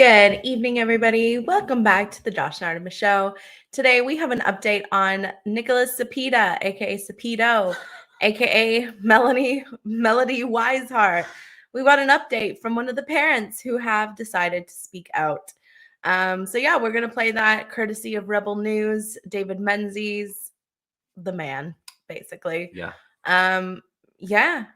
Good evening, everybody. Welcome back to the Josh and Artemis Show. Today we have an update on Nicholas Cepeda, aka Cepedo, aka Melody Wiseheart. We got an update from one of the parents who have decided to speak out. We're gonna play that courtesy of Rebel News, David Menzies, the man, basically.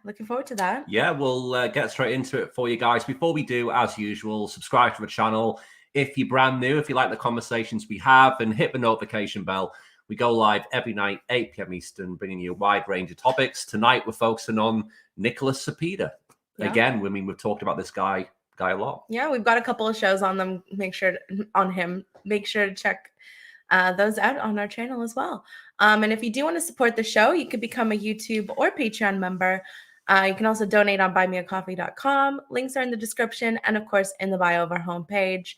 Looking forward to that. Yeah, we'll get straight into it for you guys. Before we do, as usual, subscribe to the channel. If you're brand new, if you like the conversations we have, and hit the notification bell. We go live every night, 8 p.m. Eastern, bringing you a wide range of topics. Tonight, we're focusing on Nicholas Cepeda. Yeah. Again, we've talked about this guy a lot. Yeah, we've got a couple of shows on them. Make sure to check those out on our channel as well. And if you do want to support the show, you could become a YouTube or Patreon member. You can also donate on buymeacoffee.com. Links are in the description and, of course, in the bio of our homepage.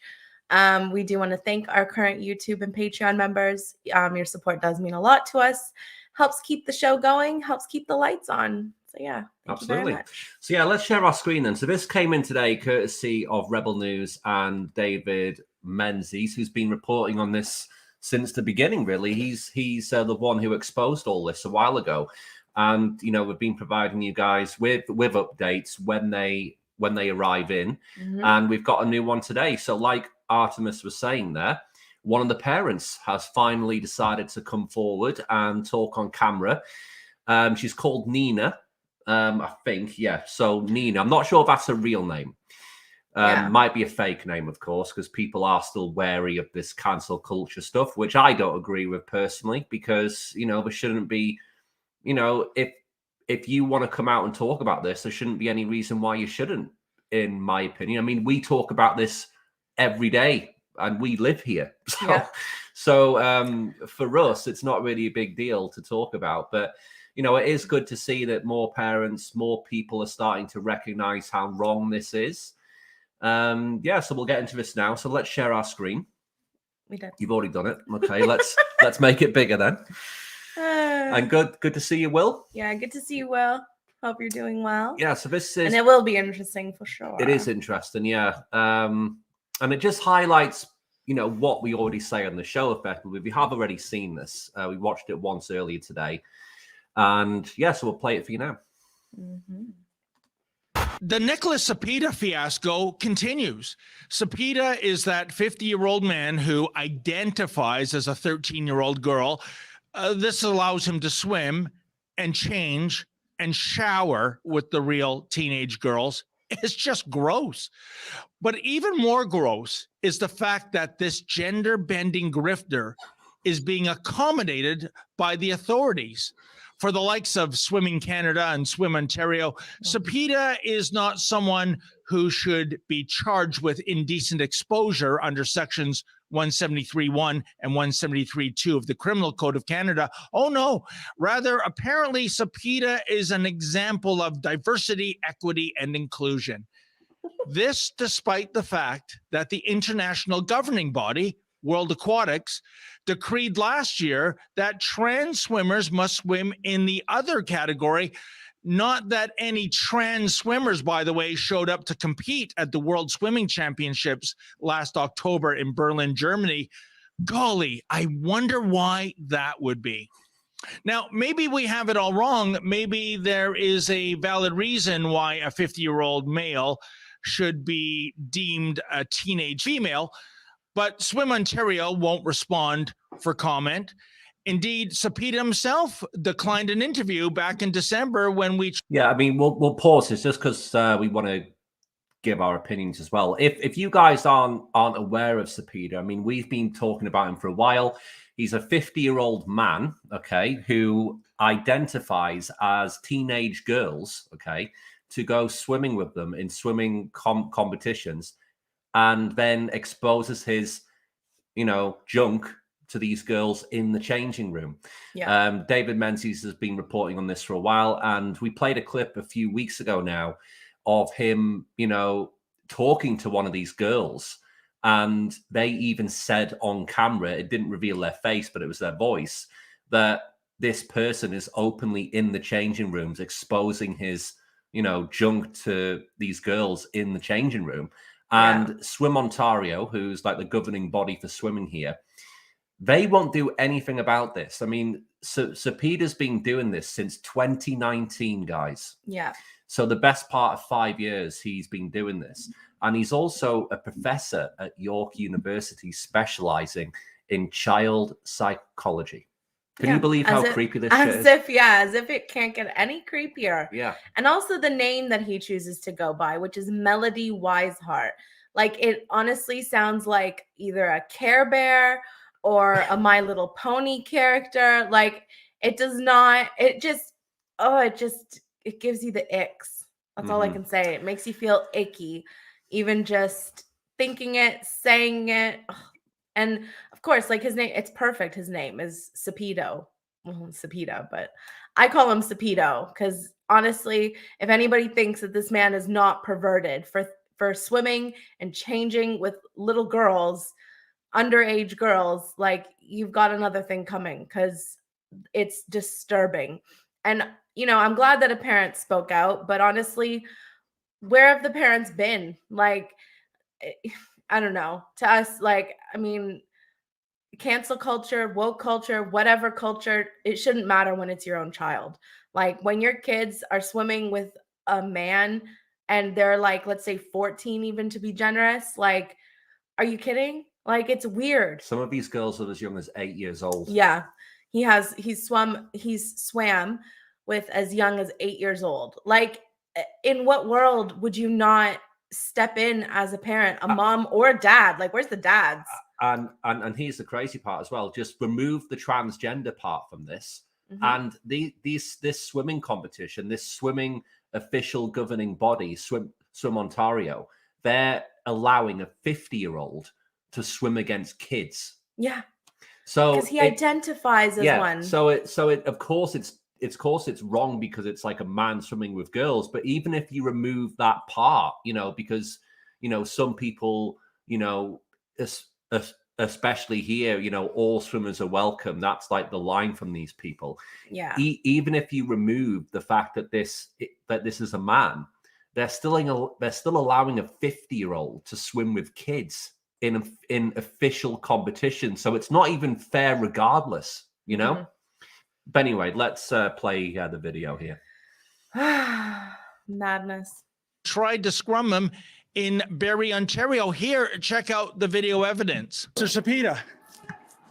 We do want to thank our current YouTube and Patreon members. Your support does mean a lot to us. Helps keep the show going, helps keep the lights on. So, yeah, thank you very much. So, yeah, let's share our screen then. So this came in today courtesy of Rebel News and David Menzies, who's been reporting on this since the beginning, really. He's the one who exposed all this a while ago. And, we've been providing you guys with updates when they arrive in. Mm-hmm. And we've got a new one today. So like Artemis was saying there, one of the parents has finally decided to come forward and talk on camera. She's called Nina, I think. Yeah, so Nina. I'm not sure if that's a real name. Might be a fake name, of course, because people are still wary of this cancel culture stuff, which I don't agree with personally, because, there shouldn't be, if you want to come out and talk about this, there shouldn't be any reason why you shouldn't, in my opinion. I mean, we talk about this every day and we live here. So for us, it's not really a big deal to talk about. But, it is good to see that more parents, more people are starting to recognize how wrong this is. So we'll get into this now. So let's share our screen. We did. You've already done it. Okay, let's make it bigger then. And good to see you, Will. Yeah, good to see you, Will. Hope you're doing well. Yeah, so this is... And it will be interesting for sure. It is interesting, yeah. And it just highlights, what we already say on the show, effectively. We have already seen this. We watched it once earlier today. And, so we'll play it for you now. Mm-hmm. The Nicholas Cepeda fiasco continues. Cepeda is that 50-year-old man who identifies as a 13-year-old girl. This allows him to swim and change and shower with the real teenage girls. It's just gross. But even more gross is the fact that this gender-bending grifter is being accommodated by the authorities. For the likes of Swimming Canada and Swim Ontario, Cepeda is not someone who should be charged with indecent exposure under sections 173.1 and 173.2 of the Criminal Code of Canada. Oh, no. Rather, apparently, Cepeda is an example of diversity, equity, and inclusion. This despite the fact that the international governing body, World Aquatics, decreed last year that trans swimmers must swim in the other category. Not that any trans swimmers, by the way, showed up to compete at the World Swimming Championships last October in Berlin, Germany. Golly, I wonder why that would be. Now, maybe we have it all wrong. Maybe there is a valid reason why a 50-year-old male should be deemed a teenage female. But Swim Ontario won't respond for comment. Indeed, Cepeda himself declined an interview back in December when we... Yeah, I mean, we'll pause this just because we want to give our opinions as well. If you guys aren't aware of Cepeda, I mean, we've been talking about him for a while. He's a 50-year-old man, okay, who identifies as teenage girls, okay, to go swimming with them in swimming competitions, and then exposes his, junk to these girls in the changing room. Yeah. David Menzies has been reporting on this for a while, and we played a clip a few weeks ago now of him, talking to one of these girls, and they even said on camera, it didn't reveal their face, but it was their voice, that this person is openly in the changing rooms exposing his, junk to these girls in the changing room. And Swim Ontario, who's like the governing body for swimming here, they won't do anything about this. I mean, Cepeda's been doing this since 2019, guys. Yeah. So the best part of 5 years he's been doing this. And he's also a professor at York University specializing in child psychology. Can you believe how creepy this shit is? As if it can't get any creepier. Yeah. And also the name that he chooses to go by, which is Melody Wiseheart. Like, it honestly sounds like either a Care Bear or a My Little Pony character. Like, it does not, it gives you the icks. That's all I can say. It makes you feel icky, even just thinking it, saying it. Ugh. And of course, like, his name, it's perfect. His name is Cepeda. Well, Cepeda, but I call him Cepeda because honestly, if anybody thinks that this man is not perverted for swimming and changing with little girls, underage girls, like, you've got another thing coming, because it's disturbing. And, I'm glad that a parent spoke out, but honestly, where have the parents been? Like, I don't know. To us, like, I mean, cancel culture, woke culture, whatever culture, it shouldn't matter when it's your own child. Like, when your kids are swimming with a man and they're like, let's say 14, even to be generous, like, are you kidding? Like, it's weird. Some of these girls are as young as 8 years old. Yeah. He's swam with as young as 8 years old. Like, in what world would you not step in as a parent, a mom or a dad? Like, where's the dads? And here's the crazy part as well. Just remove the transgender part from this. And this swimming competition, this swimming official governing body, Swim Ontario, they're allowing a 50-year-old to swim against kids. Yeah. So because he identifies as one. So of course it's wrong because it's like a man swimming with girls. But even if you remove that part, because some people, especially here, all swimmers are welcome. That's like the line from these people. Yeah. Even if you remove the fact that this is a man, they're still allowing a 50-year-old to swim with kids in official competition. So it's not even fair regardless, But anyway, let's play the video here. Madness. Tried to scrum him in Barrie, Ontario. Here, check out the video evidence. Mr. Cepeda,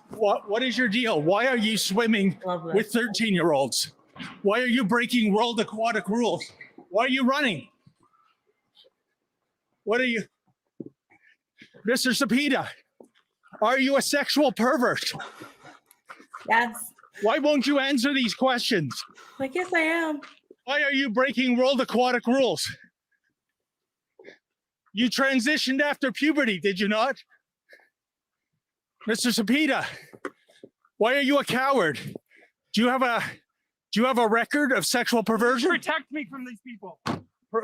what is your deal? Why are you swimming with 13-year-olds? Why are you breaking world aquatic rules? Why are you running? What are you? Mr. Cepeda, are you a sexual pervert? Yes. Why won't you answer these questions? Like, yes, I am. Why are you breaking world aquatic rules? You transitioned after puberty, did you not? Mr. Cepeda, why are you a coward? Do you have a record of sexual perversion? Protect me from these people.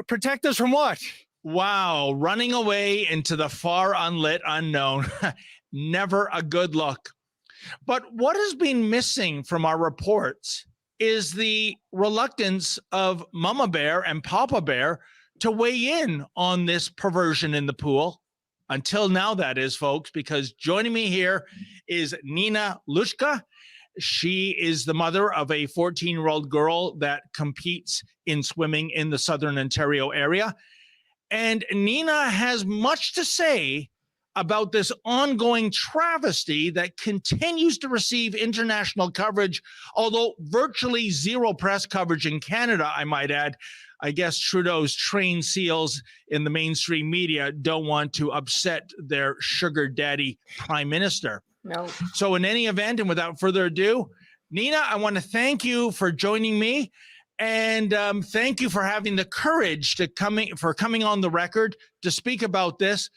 Protect us from what? Wow, running away into the far unlit unknown. Never a good look. But what has been missing from our reports is the reluctance of Mama Bear and Papa Bear to weigh in on this perversion in the pool. Until now, that is, folks, because joining me here is Nina Lushka. She is the mother of a 14-year-old girl that competes in swimming in the Southern Ontario area. And Nina has much to say about this ongoing travesty that continues to receive international coverage, although virtually zero press coverage in Canada, I might add. I guess Trudeau's trained seals in the mainstream media don't want to upset their sugar daddy prime minister. No. So in any event, and without further ado, Nina, I want to thank you for joining me. And thank you for having the courage for coming on the record to speak about this.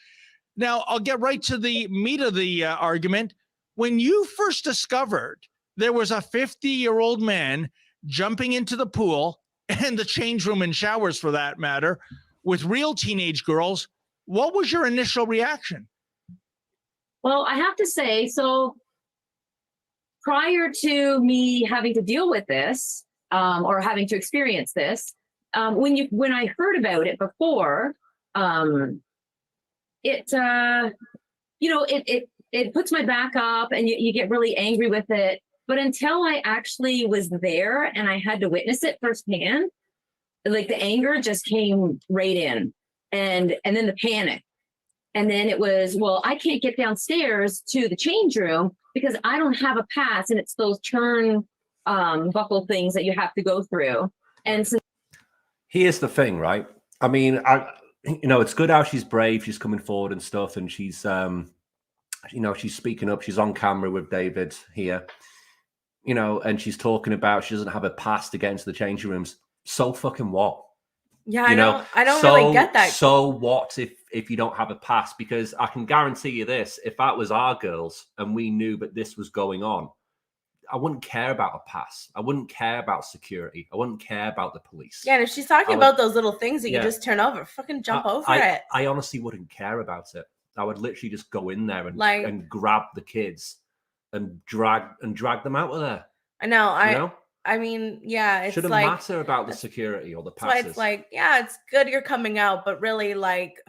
Now, I'll get right to the meat of the argument. When you first discovered there was a 50-year-old man jumping into the pool and the change room and showers, for that matter, with real teenage girls, what was your initial reaction? Well, I have to say, so prior to me having to deal with this, or having to experience this, when I heard about it before, it it puts my back up, and you get really angry with it. But until I actually was there and I had to witness it firsthand, like the anger just came right in, and then the panic. And then it was, well, I can't get downstairs to the change room because I don't have a pass, and it's those turn buckle things that you have to go through. And so here's the thing, right? I mean, it's good how she's brave, she's coming forward and stuff, and she's she's speaking up, she's on camera with David here, and she's talking about she doesn't have a pass to get into the changing rooms. So fucking what? Yeah, I don't really get that. So what if you don't have a pass? Because I can guarantee you this: if that was our girls and we knew that this was going on, I wouldn't care about a pass. I wouldn't care about security. I wouldn't care about the police. Yeah, and if she's talking about those little things that you just turn over, fucking jump over it. I honestly wouldn't care about it. I would literally just go in there and grab the kids and drag them out of there. I know. I mean, yeah, it's shouldn't matter about the security or the passes. So it's like, yeah, it's good you're coming out, but really, like,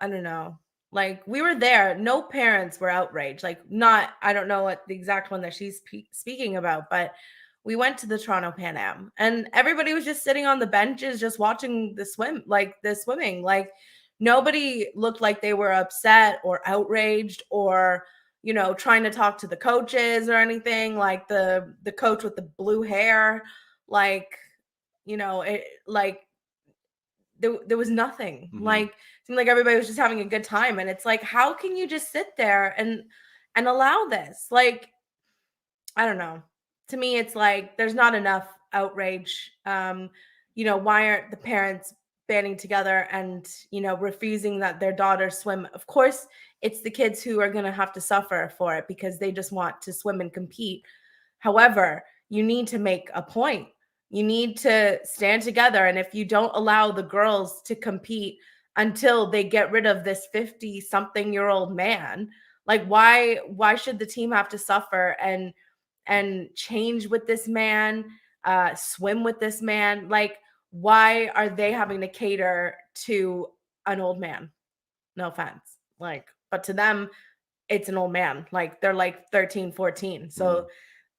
I don't know. Like, we were there. No parents were outraged. Like, I don't know what the exact one that she's speaking about, but we went to the Toronto Pan Am, and everybody was just sitting on the benches, just watching the swimming. Like, nobody looked like they were upset or outraged or, trying to talk to the coaches or anything. Like the coach with the blue hair, there was nothing. Mm-hmm. Like, it seemed like everybody was just having a good time. And it's like, how can you just sit there and allow this? Like, I don't know. To me, it's like there's not enough outrage. Why aren't the parents banding together and refusing that their daughters swim? Of course, it's the kids who are going to have to suffer for it because they just want to swim and compete. However, you need to make a point. You need to stand together. And if you don't allow the girls to compete until they get rid of this 50-something-year-old man, like, why should the team have to suffer and change with this man, swim with this man? Like, why are they having to cater to an old man? No offense. Like, but to them, it's an old man. Like, they're like 13, 14. So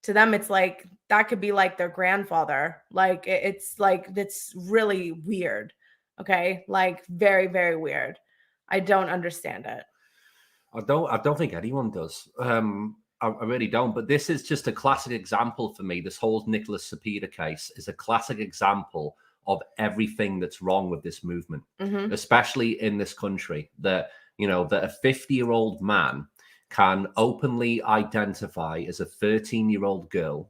to them, it's like, that could be like their grandfather. Like, it's like, that's really weird. Okay. Like, very, very weird. I don't understand it. I don't think anyone does. I really don't. But this is just a classic example for me. This whole Nicholas Cepeda case is a classic example of everything that's wrong with this movement, especially in this country, that a 50-year-old man can openly identify as a 13-year-old girl,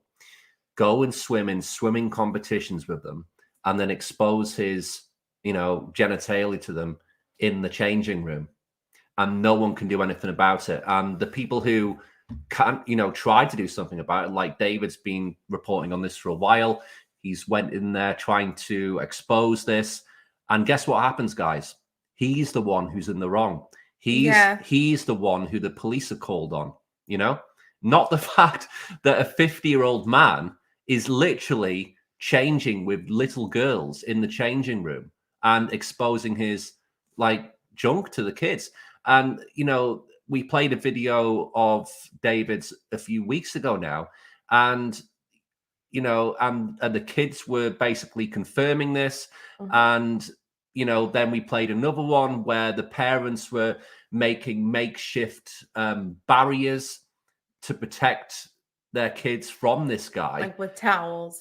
go and swim in swimming competitions with them, and then expose his, genitalia to them in the changing room. And no one can do anything about it. And the people who can't, try to do something about it, like David's been reporting on this for a while. He's went in there trying to expose this. And guess what happens, guys? He's the one who's in the wrong. He's the one who the police are called on, not the fact that a 50-year-old man is literally changing with little girls in the changing room and exposing his junk to the kids. And, we played a video of David's a few weeks ago now, and, and the kids were basically confirming this. And, then we played another one where the parents were making makeshift barriers to protect their kids from this guy, like with towels.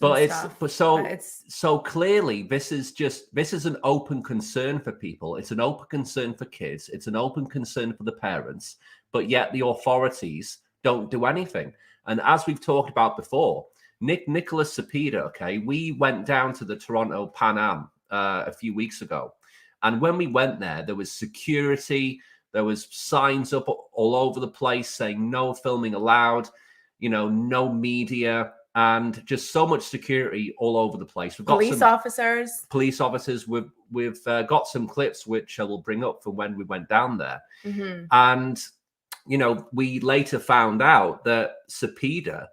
So clearly this is an open concern for people. It's an open concern for kids. It's an open concern for the parents, but yet the authorities don't do anything. And as we've talked about before, Nicholas Cepeda, okay, we went down to the Toronto Pan Am a few weeks ago. And when we went there was security, there was signs up all over the place saying no filming allowed, no media, and just so much security all over the place. We've got police officers. We've got some clips which I will bring up from when we went down there. And, we later found out that Cepeda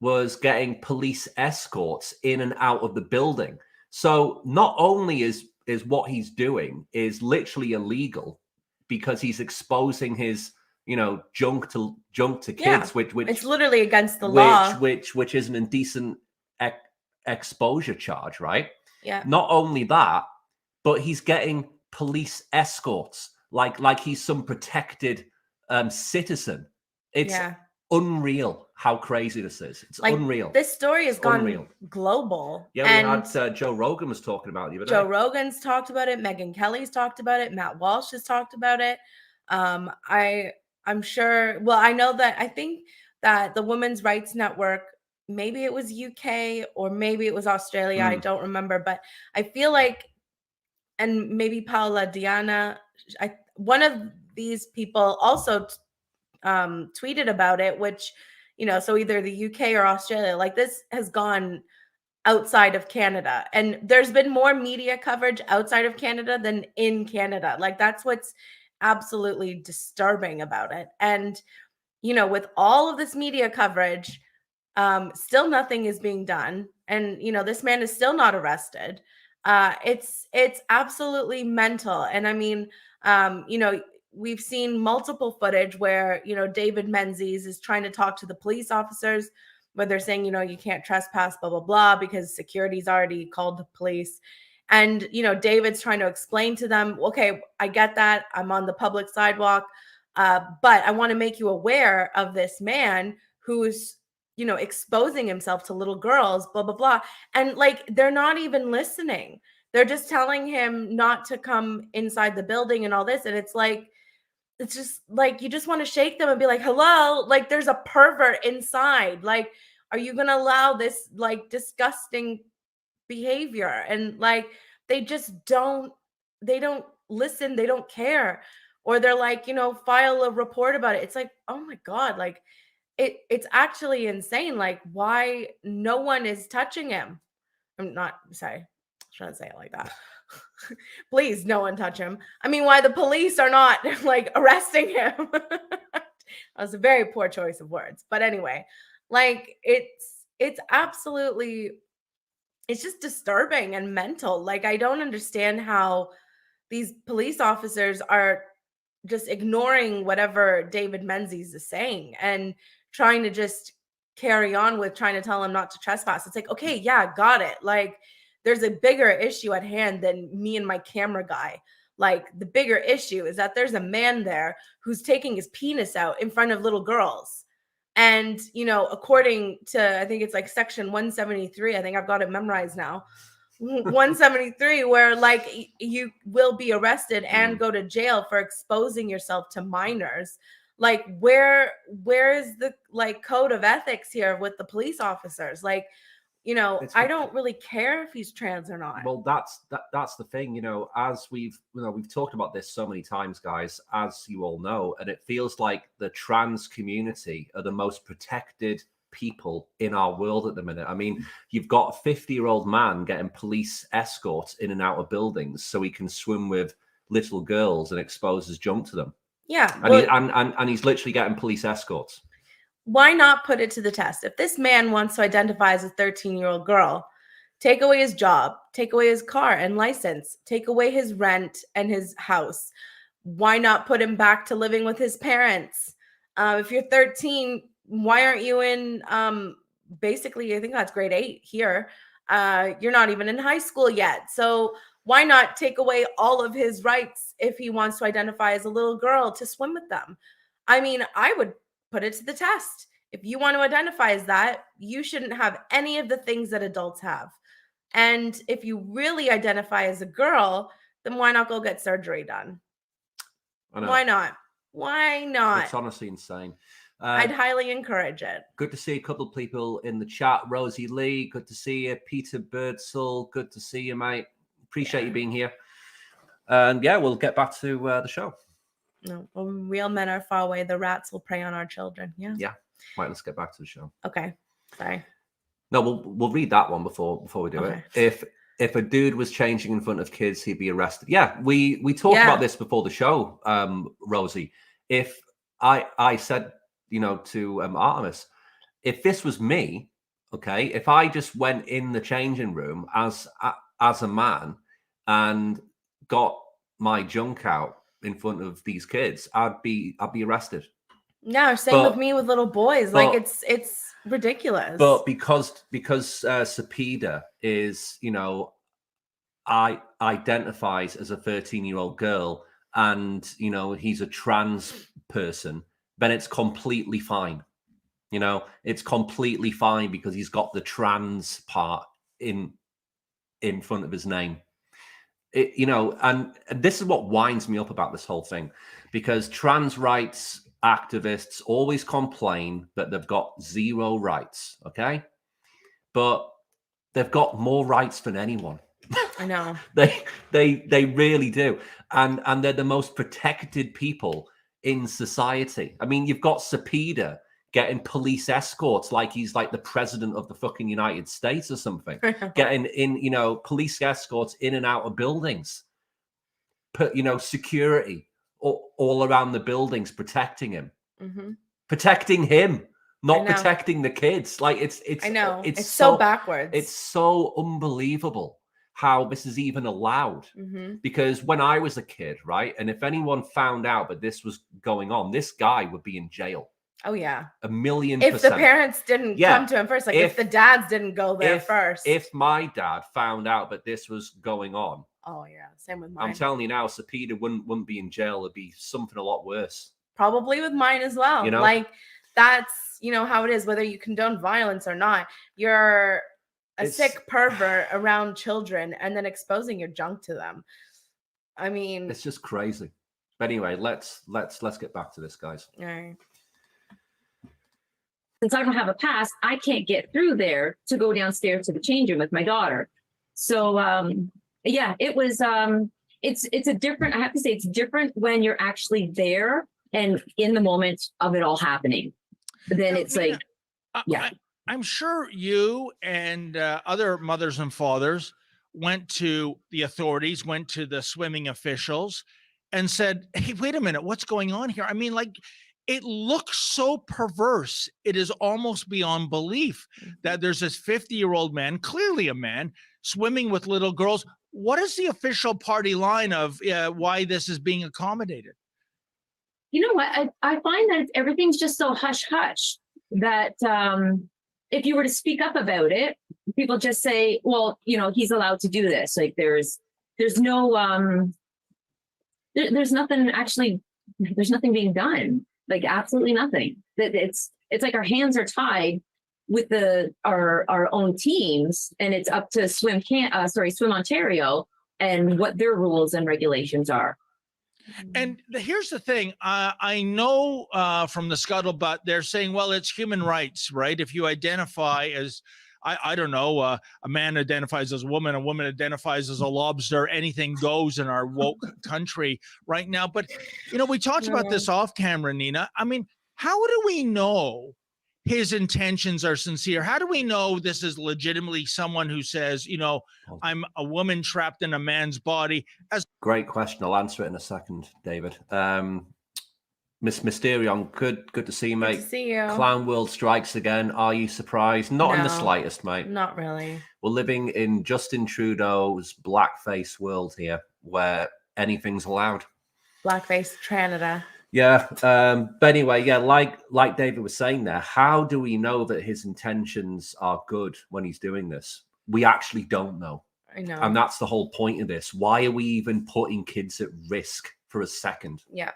was getting police escorts in and out of the building. So not only is what he's doing is literally illegal, because he's exposing his, you know, junk to kids, Yeah. which it's literally against the law. Which is an indecent exposure charge, right? Yeah. Not only that, but he's getting police escorts like he's some protected citizen. It's unreal how crazy this is. It's like, unreal. This story has gone global. Yeah, we had Joe Rogan was talking about it. Joe Rogan's talked about it. Megyn Kelly's talked about it. Matt Walsh has talked about it. I'm sure. Well, I think that the Women's Rights Network, maybe it was UK or maybe it was Australia. I don't remember, but I feel like, and maybe Paula Diana, one of these people also tweeted about it, which, you know, so either the UK or Australia, like this has gone outside of Canada. And there's been more media coverage outside of Canada than in Canada. Like that's what's absolutely disturbing about it. And, you know, with all of this media coverage, still nothing is being done. And, you know, this man is still not arrested. It's absolutely mental. And I mean, you know, we've seen multiple footage where, you know, David Menzies is trying to talk to the police officers, where they're saying, you know, you can't trespass, blah, blah, blah, because security's already called the police. And, you know, David's trying to explain to them, okay, I get that. I'm on the public sidewalk. But I want to make you aware of this man who's, you know, exposing himself to little girls, blah, blah, blah. And like, they're not even listening. They're just telling him not to come inside the building and all this. And it's just like, you just want to shake them and be like, hello, like there's a pervert inside. Like, are you going to allow this like disgusting behavior? And like, they don't listen. They don't care. Or they're like, you know, file a report about it. It's like, oh my God, like it's actually insane. Like why no one is touching him. I'm not sorry. Trying to say it like that. Please, no one touch him. I mean, why the police are not like arresting him? That was a very poor choice of words. But anyway, like it's absolutely, it's just disturbing and mental. Like I don't understand how these police officers are just ignoring whatever David Menzies is saying and trying to just carry on with trying to tell him not to trespass. It's like, okay, yeah, got it. Like there's a bigger issue at hand than me and my camera guy. Like the bigger issue is that there's a man there who's taking his penis out in front of little girls. And, you know, according to, I think it's like section 173, I think I've got it memorized now, 173, where like you will be arrested and go to jail for exposing yourself to minors. Like where is the like code of ethics here with the police officers? Like, you know, I don't really care if he's trans or not. Well, that's the thing, you know, as we've talked about this so many times, guys, as you all know, and it feels like the trans community are the most protected people in our world at the minute. I mean, you've got a 50-year-old man getting police escorts in and out of buildings so he can swim with little girls and expose his junk to them. Yeah. And he's literally getting police escorts. Why not put it to the test? If this man wants to identify as a 13-year-old girl, take away his job, take away his car and license, take away his rent and his house. Why not put him back to living with his parents? If you're 13, why aren't you in basically, I think that's grade 8 here. You're not even in high school yet. So why not take away all of his rights if he wants to identify as a little girl to swim with them? I mean, I would put it to the test. If you want to identify as that, you shouldn't have any of the things that adults have. And if you really identify as a girl, then why not go get surgery done? Why not? Why not? It's honestly insane. I'd highly encourage it. Good to see a couple of people in the chat. Rosie Lee, good to see you. Peter Birdsall, good to see you, mate. Appreciate you being here. And yeah, we'll get back to the show. No, when real men are far away, the rats will prey on our children. Yeah. Yeah. Right, let's get back to the show. Okay. Sorry. No, we'll read that one before we do it. If a dude was changing in front of kids, he'd be arrested. Yeah, we talked about this before the show, Rosie. If I said, you know, to Artemis, if this was me, okay, if I just went in the changing room as a man and got my junk out, in front of these kids, I'd be arrested. No, same with me with little boys. Like it's ridiculous. But because Cepeda is, you know, identifies as a 13-year-old girl, and you know he's a trans person, then it's completely fine. You know, it's completely fine because he's got the trans part in front of his name. You know, and this is what winds me up about this whole thing, because trans rights activists always complain that they've got zero rights, okay? But they've got more rights than anyone. I know. They really do. And they're the most protected people in society. I mean, you've got Cepeda getting police escorts like he's like the president of the fucking United States or something. Getting in, you know, police escorts in and out of buildings. Put, you know, security all around the buildings protecting him. Mm-hmm. Protecting him, not protecting the kids. Like it's I know. It's so backwards. It's so unbelievable how this is even allowed. Mm-hmm. Because when I was a kid, right, and if anyone found out that this was going on, this guy would be in jail. Oh, yeah. 1,000,000%. If the parents didn't come to him first, like if the dads didn't go there first. If my dad found out that this was going on. Oh, yeah. Same with mine. I'm telling you now, Cepeda wouldn't be in jail. It'd be something a lot worse. Probably with mine as well. You know? Like, that's, you know, how it is, whether you condone violence or not. You're a sick pervert around children and then exposing your junk to them. I mean. It's just crazy. But anyway, let's get back to this, guys. All right. Since I don't have a pass, I can't get through there to go downstairs to the change room with my daughter. So, yeah, it was, it's a different, I have to say it's different when you're actually there and in the moment of it all happening. But then it's like, yeah. I'm sure you and other mothers and fathers went to the authorities, went to the swimming officials and said, hey, wait a minute, what's going on here? I mean, like, it looks so perverse. It is almost beyond belief that there's this 50-year-old man, clearly a man, swimming with little girls. What is the official party line of why this is being accommodated? You know what? I find that everything's just so hush-hush that if you were to speak up about it, people just say, well, you know, he's allowed to do this. Like there's no, there's nothing actually, there's nothing being done. Like absolutely nothing. That it's like our hands are tied with our own teams, and it's up to Swim Ontario and what their rules and regulations are. And here's the thing. I know from the scuttlebutt, they're saying, well, it's human rights, right? If you identify as, I don't know, a man identifies as a woman identifies as a lobster, anything goes in our woke country right now. But, you know, we talked about this off camera, Nina. I mean, how do we know his intentions are sincere? How do we know this is legitimately someone who says, you know, I'm a woman trapped in a man's body? Great question. I'll answer it in a second, David. Miss Mysterion, good to see you, mate. Good to see you. Clown World strikes again. Are you surprised? Not in the slightest, mate. Not really. We're living in Justin Trudeau's blackface world here, where anything's allowed. Blackface Canada. Yeah. But anyway, yeah, like David was saying there, how do we know that his intentions are good when he's doing this? We actually don't know. I know. And that's the whole point of this. Why are we even putting kids at risk for a second? Yeah.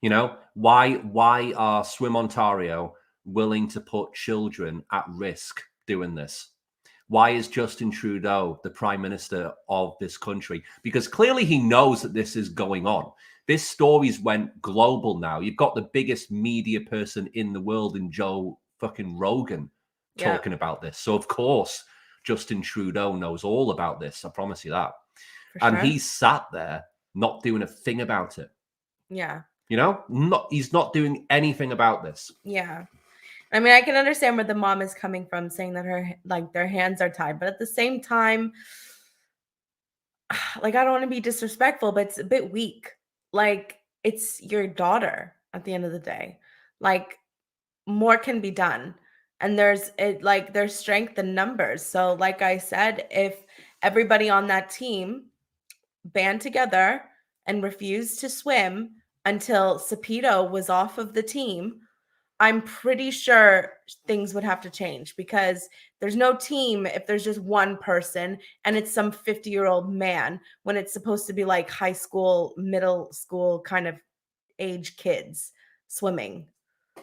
You know, why are Swim Ontario willing to put children at risk doing this? Why is Justin Trudeau the prime minister of this country? Because clearly he knows that this is going on. This story's went global now. You've got the biggest media person in the world in Joe fucking Rogan talking about this. So of course, Justin Trudeau knows all about this. I promise you that. And he's sat there not doing a thing about it. Yeah. You know, he's not doing anything about this. Yeah. I mean, I can understand where the mom is coming from, saying that their hands are tied, but at the same time, like, I don't want to be disrespectful, but it's a bit weak. Like, it's your daughter at the end of the day. Like, more can be done. And there's strength in numbers. So like I said, if everybody on that team band together and refused to swim until Cepeda was off of the team, I'm pretty sure things would have to change, because there's no team if there's just one person and it's some 50-year-old man, when it's supposed to be like high school, middle school kind of age kids swimming.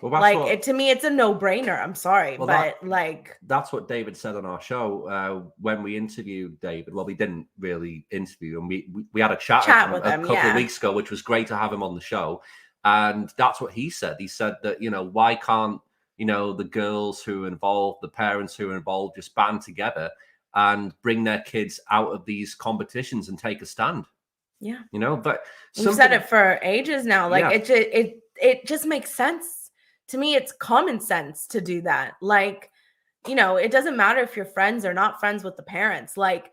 Well, that's Like, what, to me, it's a no-brainer. I'm sorry, Well, but like, that's what David said on our show when we interviewed David. Well, we didn't really interview him. We had a chat with a him, couple yeah. of weeks ago, which was great to have him on the show. And that's what he said. He said that, why can't, the girls who are involved, the parents who are involved, just band together and bring their kids out of these competitions and take a stand? Yeah. But we've said it for ages now. Like, Yeah. it just makes sense. To me, it's common sense to do that. Like, it doesn't matter if you're friends or not friends with the parents. Like,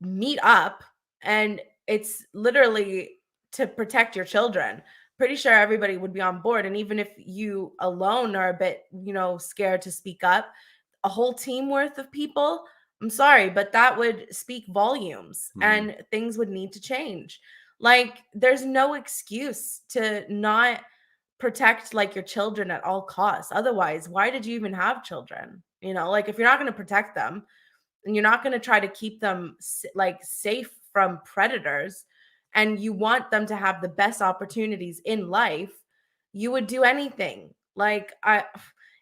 meet up, and it's literally to protect your children. Pretty sure everybody would be on board. And even if you alone are a bit, scared to speak up, a whole team worth of people, I'm sorry, but that would speak volumes, and things would need to change. Like, there's no excuse to not protect like your children at all costs. Otherwise, why did you even have children? Like, if you're not going to protect them and you're not going to try to keep them like safe from predators, and you want them to have the best opportunities in life, you would do anything. Like,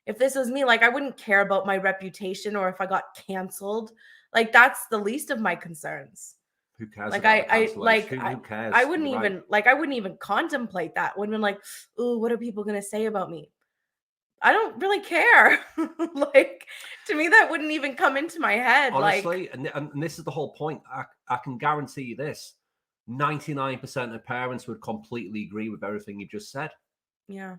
if this was me, like, I wouldn't care about my reputation or if I got canceled. Like, that's the least of my concerns. Who cares? Like, who cares? I wouldn't even I wouldn't even contemplate that. Wouldn't been like, oh, what are people gonna say about me? I don't really care. Like, to me, that wouldn't even come into my head. Honestly, and this is the whole point. I can guarantee you this: 99% of parents would completely agree with everything you just said. Yeah.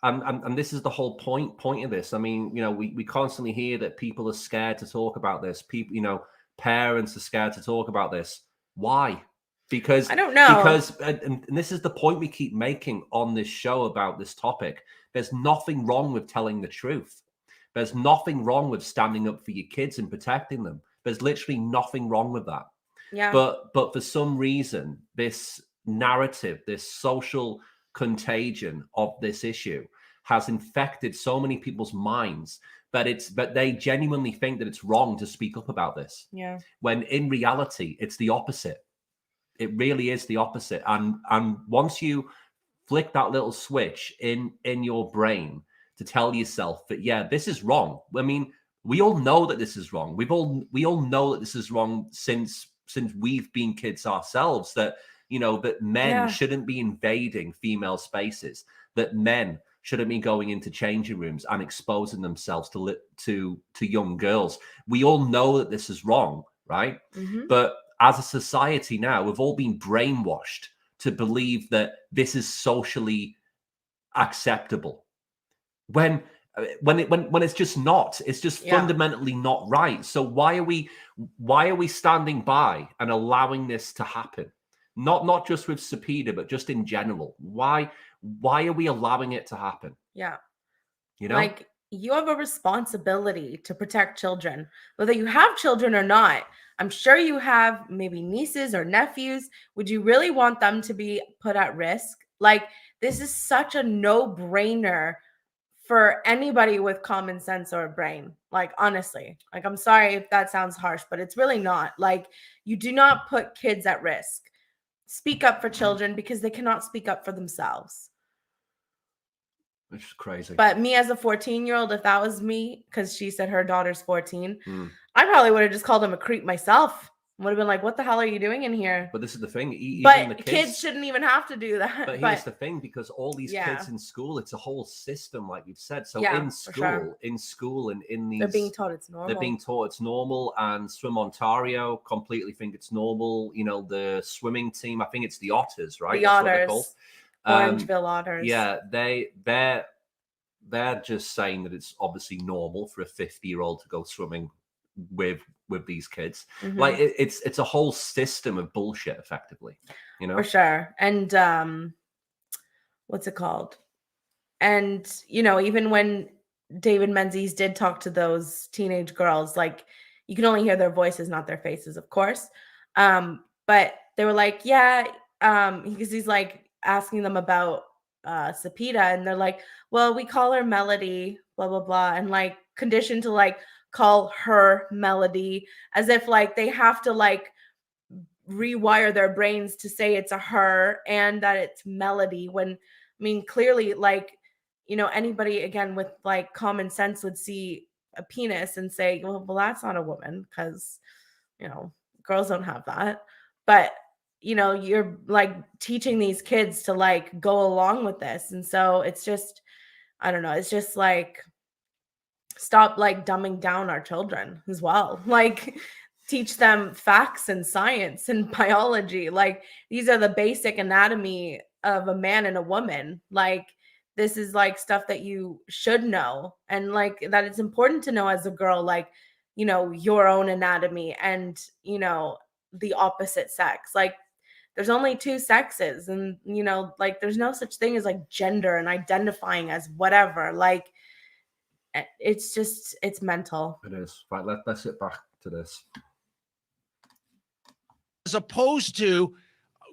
And this is the whole point of this. I mean, we constantly hear that people are scared to talk about this. People, parents are scared to talk about this. Why? Because I don't know. Because and this is the point we keep making on this show about this topic. There's nothing wrong with telling the truth. There's nothing wrong with standing up for your kids and protecting them. There's literally nothing wrong with that. Yeah. But for some reason, this narrative, this social contagion of this issue has infected so many people's minds that they genuinely think that it's wrong to speak up about this. Yeah. When in reality, it's the opposite. It really is the opposite. And once you flick that little switch in your brain to tell yourself that, yeah, this is wrong. I mean, we all know that this is wrong. We all know that this is wrong since we've been kids ourselves, that that men shouldn't be invading female spaces, that men shouldn't be going into changing rooms and exposing themselves to young girls. We all know that this is wrong, right? Mm-hmm. But as a society now, we've all been brainwashed to believe that this is socially acceptable, when it's just not. It's just fundamentally not right. So why are we standing by and allowing this to happen? Not just with Cepeda, but just in general. Why are we allowing it to happen? Yeah. Like, you have a responsibility to protect children, whether you have children or not. I'm sure you have maybe nieces or nephews. Would you really want them to be put at risk? Like, this is such a no-brainer for anybody with common sense or a brain. Like, honestly, like, I'm sorry if that sounds harsh, but it's really not. Like, you do not put kids at risk. Speak up for children because they cannot speak up for themselves. Which is crazy. But me as a 14-year-old, if that was me, because she said her daughter's 14, I probably would have just called him a creep myself. Would have been like, what the hell are you doing in here? But this is the thing. Even the kids shouldn't even have to do that. But here's the thing, because all these kids in school, it's a whole system, like you've said. So in school and in these, they're being taught it's normal. They're being taught it's normal. And Swim Ontario completely think it's normal. The swimming team, I think it's the Otters, right? The Otters. Orangeville Otters. Yeah, they're just saying that it's obviously normal for a 50-year-old to go swimming with these kids. Mm-hmm. Like, it's a whole system of bullshit, effectively. For sure. And what's it called? And even when David Menzies did talk to those teenage girls, like, you can only hear their voices, not their faces, of course. But they were like, yeah, because he's like asking them about Cepeda, and they're like, well, we call her Melody, blah blah blah, and like conditioned to like call her Melody, as if like they have to like rewire their brains to say it's a her and that it's Melody, when I mean clearly, like, you know, anybody again with like common sense would see a penis and say, well that's not a woman, because, you know, girls don't have that. But, you know, you're like teaching these kids to like go along with this. And so it's just, I don't know, it's just like, stop like dumbing down our children as well. Like, teach them facts and science and biology. Like, these are the basic anatomy of a man and a woman. Like, this is like stuff that you should know, and like that it's important to know as a girl, like, you know, your own anatomy and, you know, the opposite sex. Like, there's only two sexes, and, you know, like there's no such thing as like gender and identifying as whatever. Like, it's just, it's mental. It is. Right, let's get back to this. As opposed to,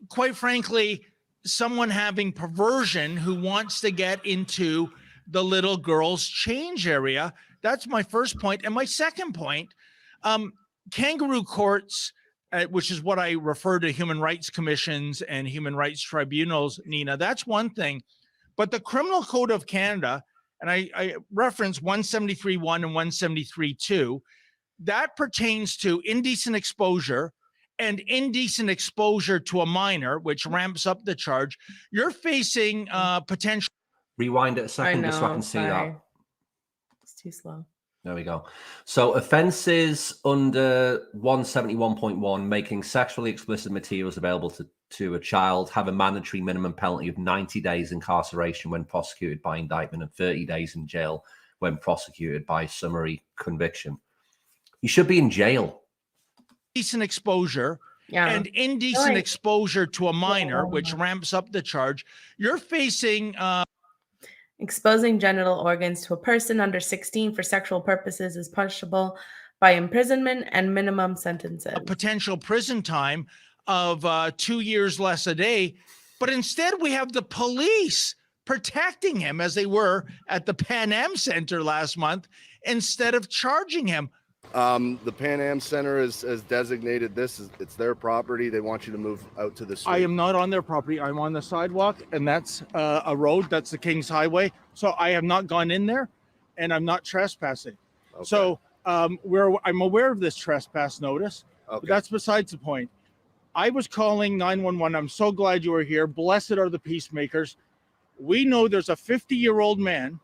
quite frankly, someone having perversion who wants to get into the little girl's change area. That's my first point. And my second point, kangaroo courts, which is what I refer to human rights commissions and human rights tribunals, Nina, that's one thing. But the Criminal Code of Canada, and I reference 173.1 and 173.2, that pertains to indecent exposure and indecent exposure to a minor, which ramps up the charge. You're facing potential. Rewind it a second just so I can see that. It's too slow. There we go. So offences under 171.1, making sexually explicit materials available to a child, have a mandatory minimum penalty of 90 days incarceration when prosecuted by indictment and 30 days in jail when prosecuted by summary conviction. You should be in jail. Indecent exposure and indecent exposure to a minor, which ramps up the charge. You're facing exposing genital organs to a person under 16 for sexual purposes is punishable by imprisonment and minimum sentences. A potential prison time of 2 years less a day. But instead, we have the police protecting him, as they were at the Pan Am Center last month, instead of charging him. The Pan Am Center has designated this as it's their property. They want you to move out to the street. I am not on their property. I'm on the sidewalk, and that's a road. That's the King's Highway. So I have not gone in there, and I'm not trespassing. Okay. So I'm aware of this trespass notice. Okay. But that's besides the point. I was calling 911. I'm so glad you were here. Blessed are the peacemakers. We know there's a 50-year-old man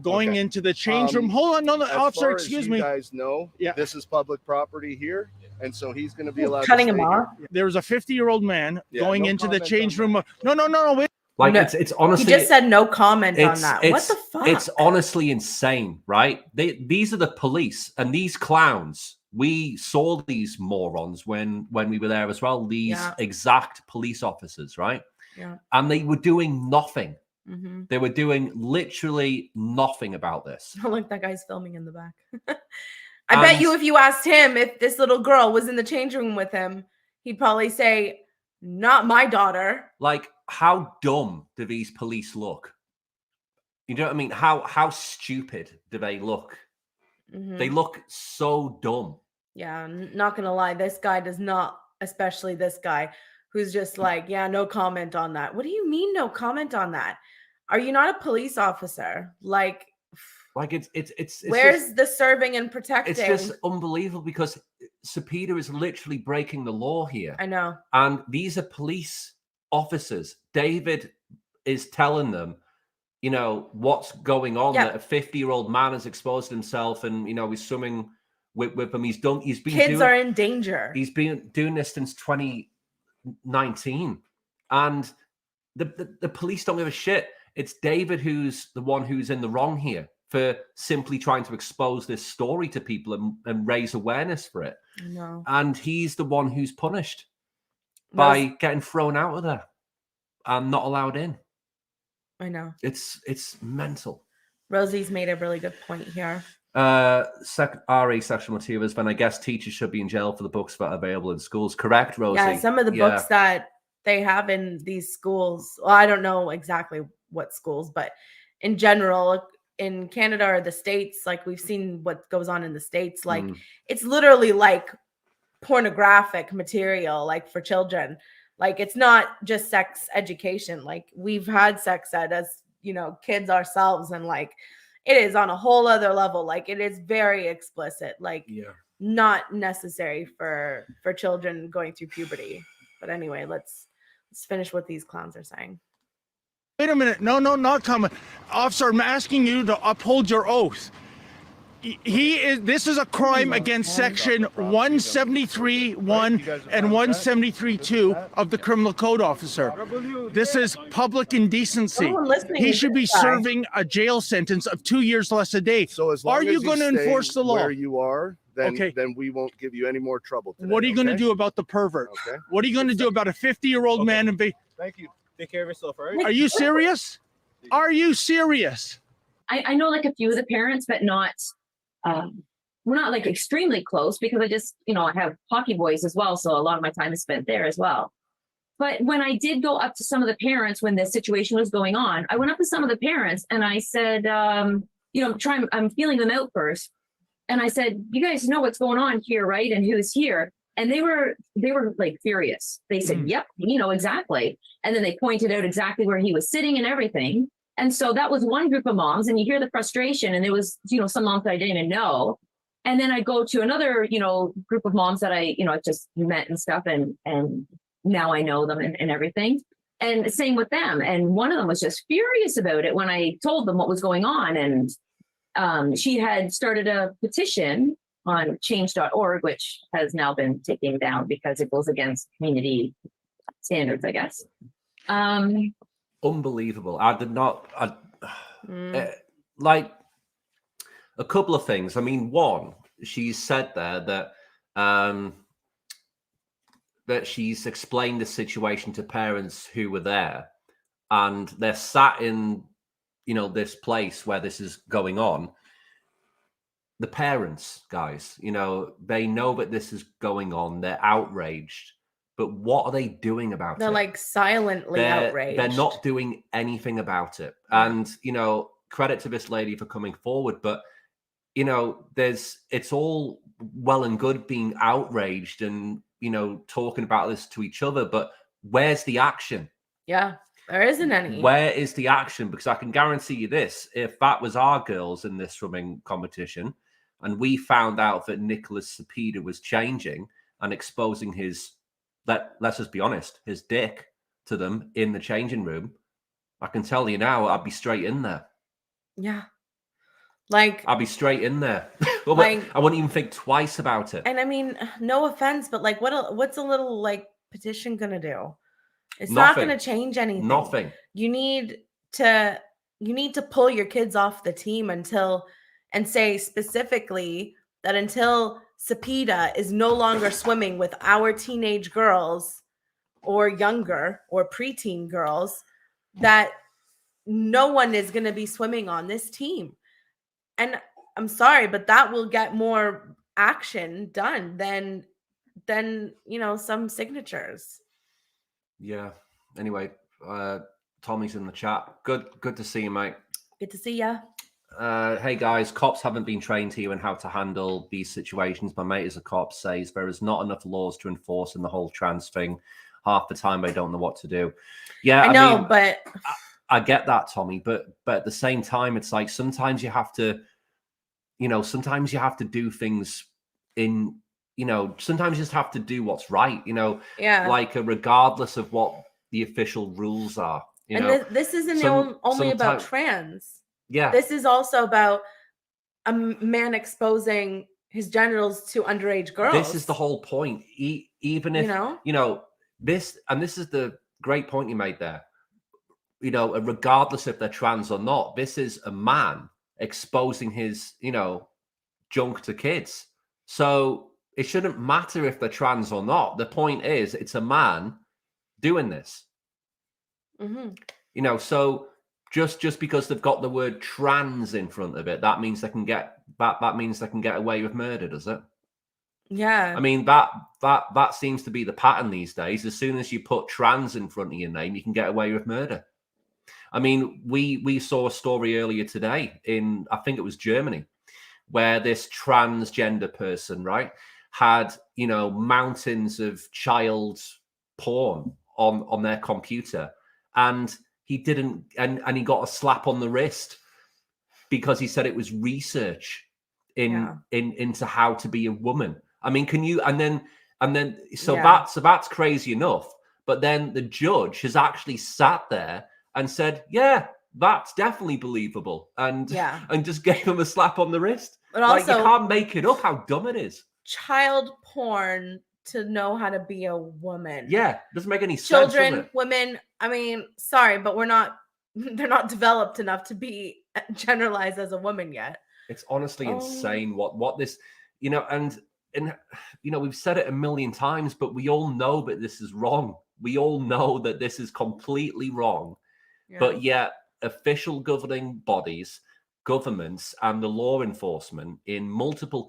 going into the change room. Hold on, no, officer, excuse me. You guys know, this is public property here, and so he's going to be allowed cutting to him off. There's a 50-year-old man going into the change room. No, wait. Like, it's honestly, he just said no comment on that. What the fuck? It's honestly insane, right? These are the police, and these clowns. We saw these morons when we were there as well. These exact police officers, right? Yeah. And they were doing nothing. Mm-hmm. They were doing literally nothing about this. Look, that guy's filming in the back. I bet you if you asked him if this little girl was in the change room with him, he'd probably say, not my daughter. Like, how dumb do these police look? You know what I mean? How stupid do they look? Mm-hmm. They look so dumb. Yeah, not gonna lie, this guy does not, especially this guy who's just like, yeah, no comment on that. What do you mean no comment on that? Are you not a police officer? Like it's where's just, the serving and protecting? It's just unbelievable because Cepeda is literally breaking the law here. I know. And these are police officers. David is telling them, you know, what's going on, that a 50-year-old man has exposed himself and, you know, he's swimming with him. Kids are in danger. He's been doing this since 2019. And the police don't give a shit. It's David who's the one who's in the wrong here for simply trying to expose this story to people and raise awareness for it. I know. And he's the one who's punished by getting thrown out of there and not allowed in. I know. It's mental. Rosie's made a really good point here. RE sexual materials, then I guess teachers should be in jail for the books that are available in schools. Correct, Rosie? Yeah, some of the books that they have in these schools, well, I don't know exactly what schools, but in general, in Canada or the States, like we've seen what goes on in the States, like it's literally like pornographic material, like for children. Like it's not just sex education. Like we've had sex ed as, you know, kids ourselves, and like it is on a whole other level. Like it is very explicit, like not necessary for children going through puberty. But anyway, let's finish what these clowns are saying. Wait a minute. No, not comment. Officer, I'm asking you to uphold your oath. This is a crime against section 173(1) and 173(2) of the Criminal Code, officer. This is public indecency. He should be serving a jail sentence of 2 years less a day. So as long are you as going to enforce the law? Where you are, then we won't give you any more trouble today. What are you going to do about the pervert? Okay. What are you going to do about a 50-year-old man? Thank you. Take care of yourself, all right? Are you serious? Are you serious? I know like a few of the parents, but not, we're not like extremely close because I just, you know, I have hockey boys as well. So a lot of my time is spent there as well. But when I did go up to some of the parents when this situation was going on, I went up to some of the parents and I said, you know, I'm feeling them out first. And I said, you guys know what's going on here, right? And who's here? And they were like furious. They said, yep, you know, exactly. And then they pointed out exactly where he was sitting and everything. And so that was one group of moms, and you hear the frustration, and there was, you know, some moms that I didn't even know. And then I go to another, you know, group of moms that I, you know, I just met and stuff, and now I know them and everything. And same with them. And one of them was just furious about it when I told them what was going on. And she had started a petition on change.org, which has now been taken down because it goes against community standards, I guess. Unbelievable. I did not like a couple of things. I mean, one, she said there that that she's explained the situation to parents who were there, and they're sat in, you know, this place where this is going on. The parents, guys, you know, they know that this is going on. They're outraged. But what are they doing about it? They're like silently outraged. They're not doing anything about it. And, you know, credit to this lady for coming forward. But, you know, it's all well and good being outraged and, you know, talking about this to each other. But where's the action? Yeah, there isn't any. Where is the action? Because I can guarantee you this. If that was our girls in this swimming competition and we found out that Nicholas Cepeda was changing and exposing his... let's just be honest, his dick to them in the changing room, I can tell you now, I'd be straight in there. Yeah. Like, I'd be straight in there. Like, I wouldn't even think twice about it. And I mean, no offense, but like, what's a little like petition gonna do? It's Nothing. not gonna change anything. Nothing. You need to pull your kids off the team and say specifically that until Cepeda is no longer swimming with our teenage girls or younger or preteen girls, that no one is going to be swimming on this team. And I'm sorry, but that will get more action done than you know, some signatures. Yeah. Anyway, Tommy's in the chat. Good to see you, mate. Good to see ya. Hey guys, cops haven't been trained here in how to handle these situations. My mate is a cop, says there is not enough laws to enforce in the whole trans thing. Half the time they don't know what to do. Yeah, I know, mean, but I get that, Tommy, but at the same time, it's like sometimes you have to, you know, sometimes you have to do things in, you know, sometimes you just have to do what's right, you know, like regardless of what the official rules are. You know, this isn't only about trans. Yeah. This is also about a man exposing his genitals to underage girls. This is the whole point. Even if, you know, this is the great point you made there. You know, regardless if they're trans or not, this is a man exposing his, you know, junk to kids. So it shouldn't matter if they're trans or not. The point is, it's a man doing this. Mm-hmm. You know, so Just because they've got the word trans in front of it, that means they can get away with murder, does it? Yeah. I mean, that seems to be the pattern these days. As soon as you put trans in front of your name, you can get away with murder. I mean, we saw a story earlier today in, I think it was Germany, where this transgender person, right, had, you know, mountains of child porn on their computer, and he didn't, and he got a slap on the wrist because he said it was research into how to be a woman. I mean, can you, and then that's crazy enough. But then the judge has actually sat there and said, yeah, that's definitely believable, and just gave him a slap on the wrist. But like, also, you can't make it up how dumb it is. Child porn to know how to be a woman. Yeah, doesn't make any sense. Children, women, I mean, sorry, but they're not developed enough to be generalized as a woman yet. It's honestly insane what this, you know, and you know, we've said it a million times, but we all know that this is wrong. We all know that this is completely wrong. Yeah. But yet official governing bodies, governments, and the law enforcement in multiple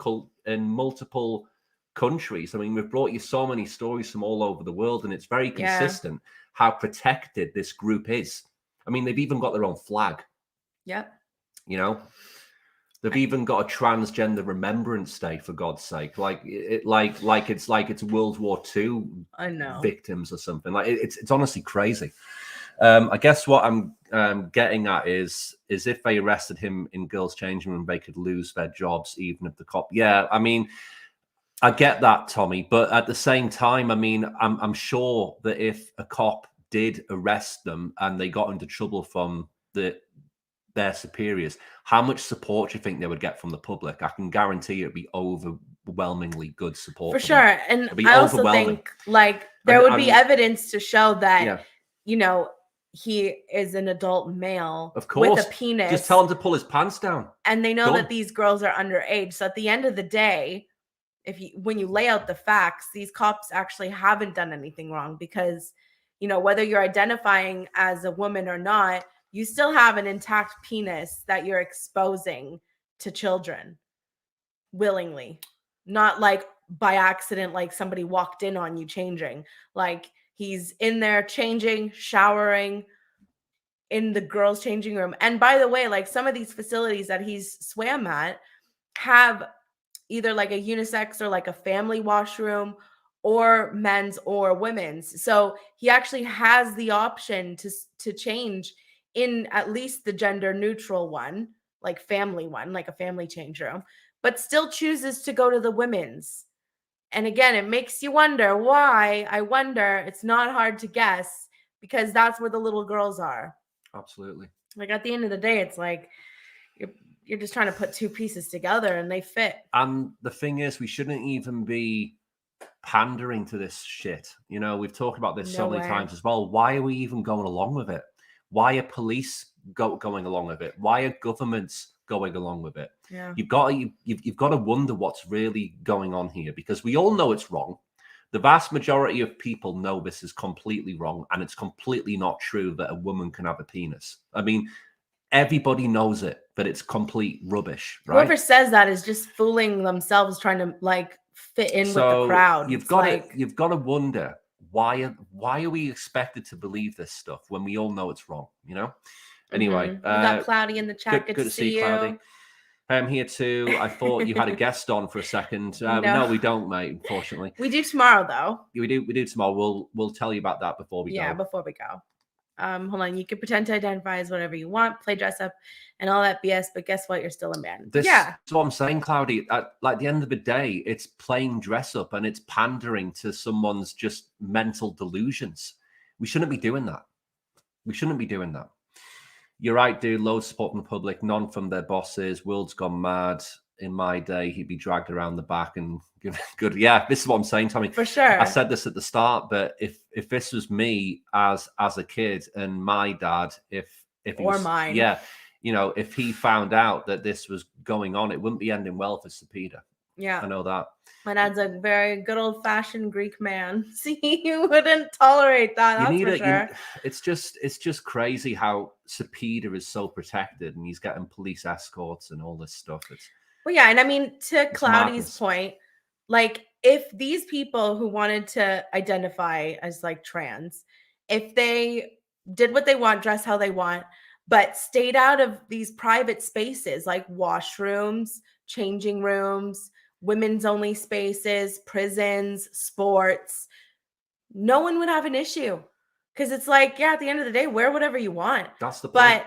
countries. I mean, we've brought you so many stories from all over the world, and it's very consistent how protected this group is. I mean, they've even got their own flag. Yep. You know, they've even got a transgender remembrance day, for God's sake. Like it's World War II victims or something. Like it's honestly crazy. I guess what I'm getting at is if they arrested him in girls' changing room, they could lose their jobs, even if the cop. Yeah, I mean, I get that, Tommy, but at the same time, I mean, I'm sure that if a cop did arrest them and they got into trouble from their superiors, how much support do you think they would get from the public? I can guarantee it'd be overwhelmingly good support. For sure. And I also think like there would be evidence to show that, you know, he is an adult male, of course, with a penis. Just tell him to pull his pants down. And they know that these girls are underage. So at the end of the day, when you lay out the facts, these cops actually haven't done anything wrong, because, you know, whether you're identifying as a woman or not, you still have an intact penis that you're exposing to children willingly, not like by accident, like somebody walked in on you changing. Like, he's in there changing, showering in the girls' changing room. And by the way, like, some of these facilities that he's swam at have either like a unisex or like a family washroom, or men's or women's. So he actually has the option to change in at least the gender neutral one, like family one, like a family change room, but still chooses to go to the women's. And again, it makes you wonder why. I wonder, it's not hard to guess, because that's where the little girls are. Absolutely. Like, at the end of the day, it's like you're just trying to put two pieces together and they fit. And the thing is, we shouldn't even be pandering to this shit. You know, we've talked about this so many times as well. Why are we even going along with it? Why are police going along with it? Why are governments going along with it? Yeah. You've got to wonder what's really going on here, because we all know it's wrong. The vast majority of people know this is completely wrong, and it's completely not true that a woman can have a penis. I mean, everybody knows it, but it's complete rubbish, right? Whoever says that is just fooling themselves, trying to like fit in with the crowd. You've got to wonder, why are we expected to believe this stuff when we all know it's wrong, you know? Anyway, we got Cloudy in the chat. Good to see you, Cloudy. I'm here too. I thought you had a guest on for a second. No, we don't, mate. Unfortunately, we do tomorrow though. We do tomorrow. We'll tell you about that before we go. Yeah, before we go. Hold on. You can pretend to identify as whatever you want, play dress up, and all that BS. But guess what? You're still a man. That's what I'm saying, Cloudy. At the end of the day, it's playing dress up, and it's pandering to someone's just mental delusions. We shouldn't be doing that. You're right, dude. Loads of support from the public, none from their bosses. World's gone mad. In my day, he'd be dragged around the back and good. Yeah, this is what I'm saying, Tommy. For sure. I said this at the start, but if this was me as a kid, and my dad, if he was, mine, yeah, you know, if he found out that this was going on, it wouldn't be ending well for Cepeda. Yeah. I know that. My dad's a very good old-fashioned Greek man. See, you wouldn't tolerate that. That's for sure. It's just crazy how Cepeda is so protected and he's getting police escorts and all this stuff. Well, yeah, and I mean, to Cloudy's madness. point, like if these people who wanted to identify as like trans, if they did what they want, dress how they want, but stayed out of these private spaces like washrooms, changing rooms, women's only spaces, prisons, sports, no one would have an issue. Because it's like, yeah, at the end of the day, wear whatever you want. That's the point. But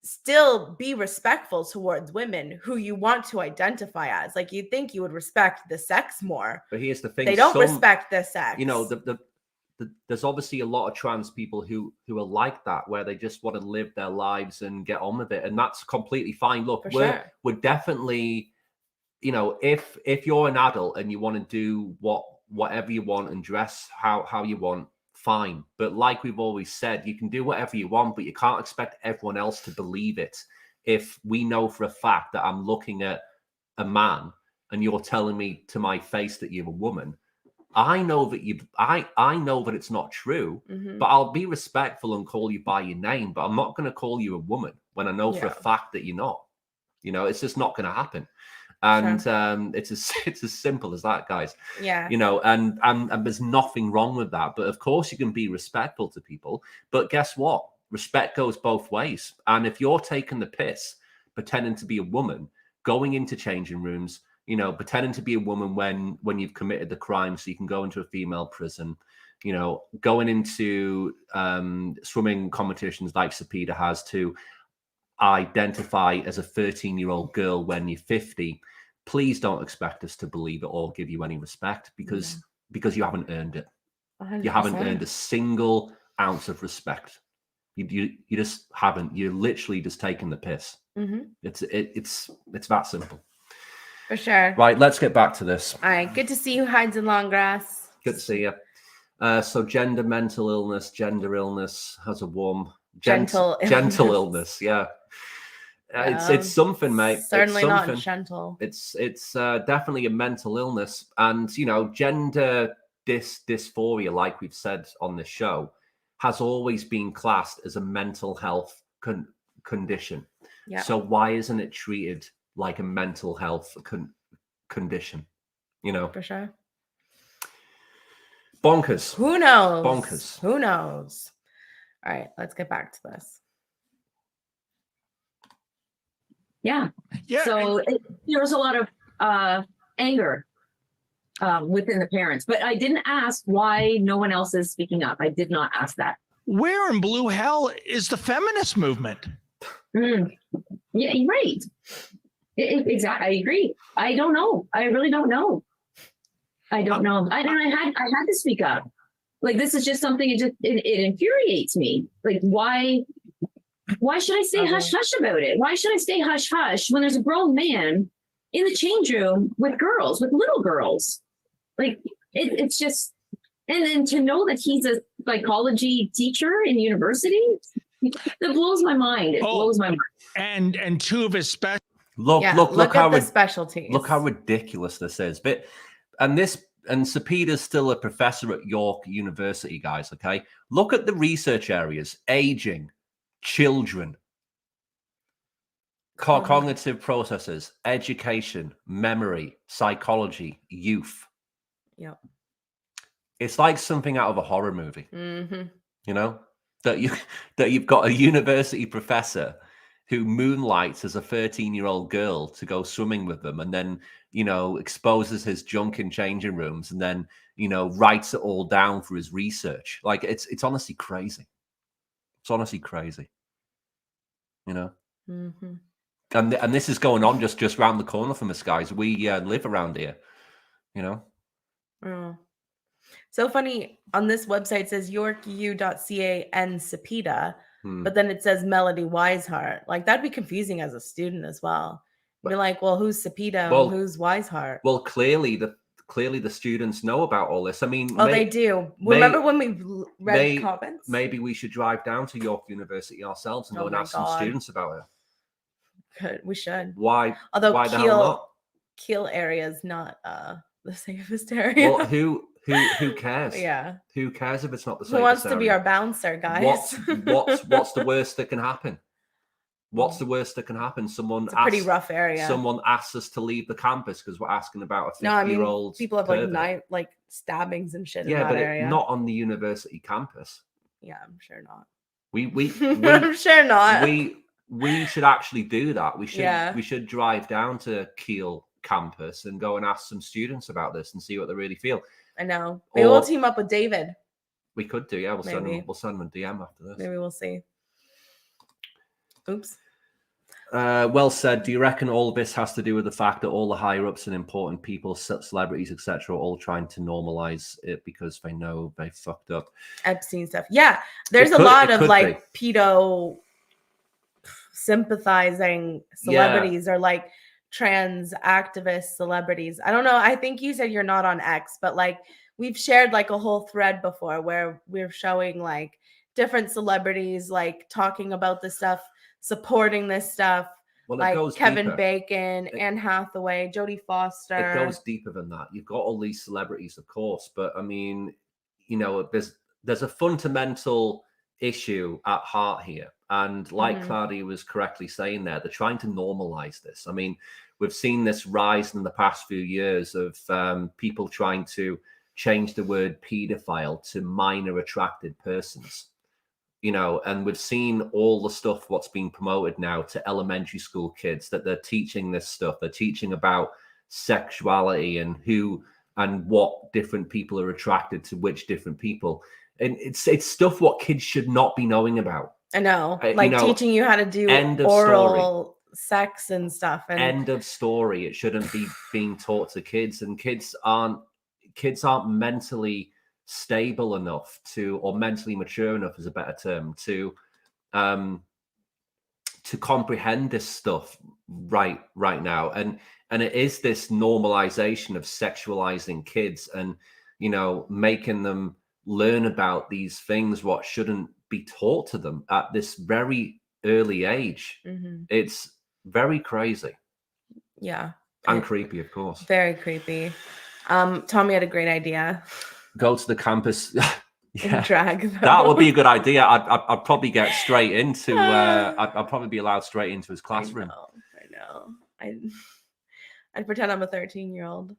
still be respectful towards women who you want to identify as. Like, you'd think you would respect the sex more. But here's the thing. They don't respect the sex. You know, there's obviously a lot of trans people who are like that, where they just want to live their lives and get on with it. And that's completely fine. Look, we're definitely, you know, if you're an adult and you want to do whatever you want and dress how you want, fine. But like we've always said, you can do whatever you want, but you can't expect everyone else to believe it. If we know for a fact that I'm looking at a man and you're telling me to my face that you're a woman, I know that I know that it's not true, but I'll be respectful and call you by your name, but I'm not going to call you a woman when I know for a fact that you're not. You know, it's just not going to happen. And it's as simple as that, guys. Yeah. You know, and there's nothing wrong with that. But of course you can be respectful to people. But guess what? Respect goes both ways. And if you're taking the piss, pretending to be a woman, going into changing rooms, you know, pretending to be a woman when you've committed the crime so you can go into a female prison, you know, going into swimming competitions like Cepeda has to identify as a 13-year-old girl when you're 50, please don't expect us to believe it or give you any respect because you haven't earned it. 100%. You haven't earned a single ounce of respect. You just haven't. You're literally just taking the piss. It's that simple. For sure. Right, let's get back to this. All right, good to see you, hides in long grass. Good to see you. So gender, mental illness, gender illness has a warm gentle illness. Yeah. It's something, mate. Certainly not gentle. It's definitely a mental illness, and you know, gender dysphoria, like we've said on the show, has always been classed as a mental health condition. Yeah. So why isn't it treated like a mental health condition? You know, for sure. Bonkers. Who knows? Bonkers. Who knows? All right, let's get back to this. Yeah. So there was a lot of anger within the parents, but I didn't ask why no one else is speaking up. I did not ask that. Where in blue hell is the feminist movement? Yeah, you're right. Exactly. I agree. I don't know. I really don't know. I don't know. I had to speak up. Like, this is just something. It infuriates me. Like, why should I say hush hush about it? Why should I stay hush hush when there's a grown man in the change room with little girls? Like, it's just, and then to know that he's a psychology teacher in university, that blows my mind. It blows my mind. And two of his special. Look at how the specialties. Look how ridiculous this is. And Cepeda's still a professor at York University, guys. Okay, look at the research areas: aging, children, cognitive processes, education, memory, psychology, youth. Yep. It's like something out of a horror movie. You know, that you've got a university professor who moonlights as a 13-year-old girl to go swimming with them, and then, you know, exposes his junk in changing rooms, and then, you know, writes it all down for his research. Like, it's honestly crazy. It's honestly crazy, you know. And this is going on just around the corner from us, guys. We live around here, you know. Oh. So funny, on this website it says yorku.ca and Cepeda, but then it says Melody Wiseheart. Like, that'd be confusing as a student as well. You're like, well, who's Cepeda? Well, who's Wiseheart? Well, clearly the students know about all this. I mean, they do. Remember when we read comments? Maybe we should drive down to York University ourselves and go and ask some students about it. We should. Why? Although why the hell not? Kiel area is not the safest area. Well, who cares? Yeah. Who cares if it's not the Who safest wants to be area? our bouncer, guys? What's the worst that can happen? What's the worst that can happen? It's a pretty rough area. Someone asks us to leave the campus because we're asking about a 50-year-old. People have like stabbings and shit in that area. Not on the university campus. Yeah, I'm sure not. I'm sure not. We should actually do that. We Yeah. should drive down to Kiel campus and go and ask some students about this and see what they really feel. I know. Maybe we'll team up with David. We could do, yeah. We'll send him a DM after this. Maybe we'll see. Oops. Well said. Do you reckon all of this has to do with the fact that all the higher ups and important people, celebrities, etc., are all trying to normalize it because they know they fucked up? Epstein stuff. Yeah, there's a lot of like pedo sympathizing celebrities or like trans activist celebrities. I don't know. I think you said you're not on X, but like we've shared like a whole thread before where we're showing like different celebrities like talking about this stuff, supporting this stuff. Well, like it goes Kevin deeper. Bacon, Anne Hathaway, Jodie Foster. It goes deeper than that. You've got all these celebrities, of course, but I mean, you know, there's a fundamental issue at heart here. And like Claudia was correctly saying there, they're trying to normalize this. I mean, we've seen this rise in the past few years of people trying to change the word pedophile to minor attracted persons. You know, and we've seen all the stuff what's being promoted now to elementary school kids, that they're teaching this stuff. They're teaching about sexuality and who and what different people are attracted to which different people. And it's stuff what kids should not be knowing about. I know, like teaching you how to do oral sex and stuff. And end of story. It shouldn't be being taught to kids, and kids aren't mentally stable enough to, or mentally mature enough is a better term, to comprehend this stuff right now. And it is this normalization of sexualizing kids and, you know, making them learn about these things what shouldn't be taught to them at this very early age. It's very crazy. Yeah. And creepy, of course. Very creepy. Tommy had a great idea. Go to the campus. Yeah, drag them. That would be a good idea. I'd probably get straight into. I'd probably be allowed straight into his classroom. I know. I'd pretend I'm a 13-year-old.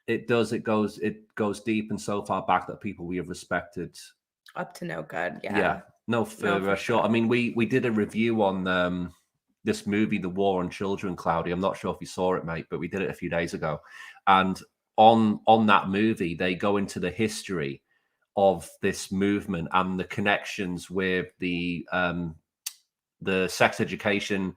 It does. It goes deep and so far back that people we have respected up to no good. Yeah. Yeah. No, for sure. I mean, we did a review on this movie, The War on Children, Claudia. I'm not sure if you saw it, mate, but we did it a few days ago. And on that movie, they go into the history of this movement and the connections with the sex education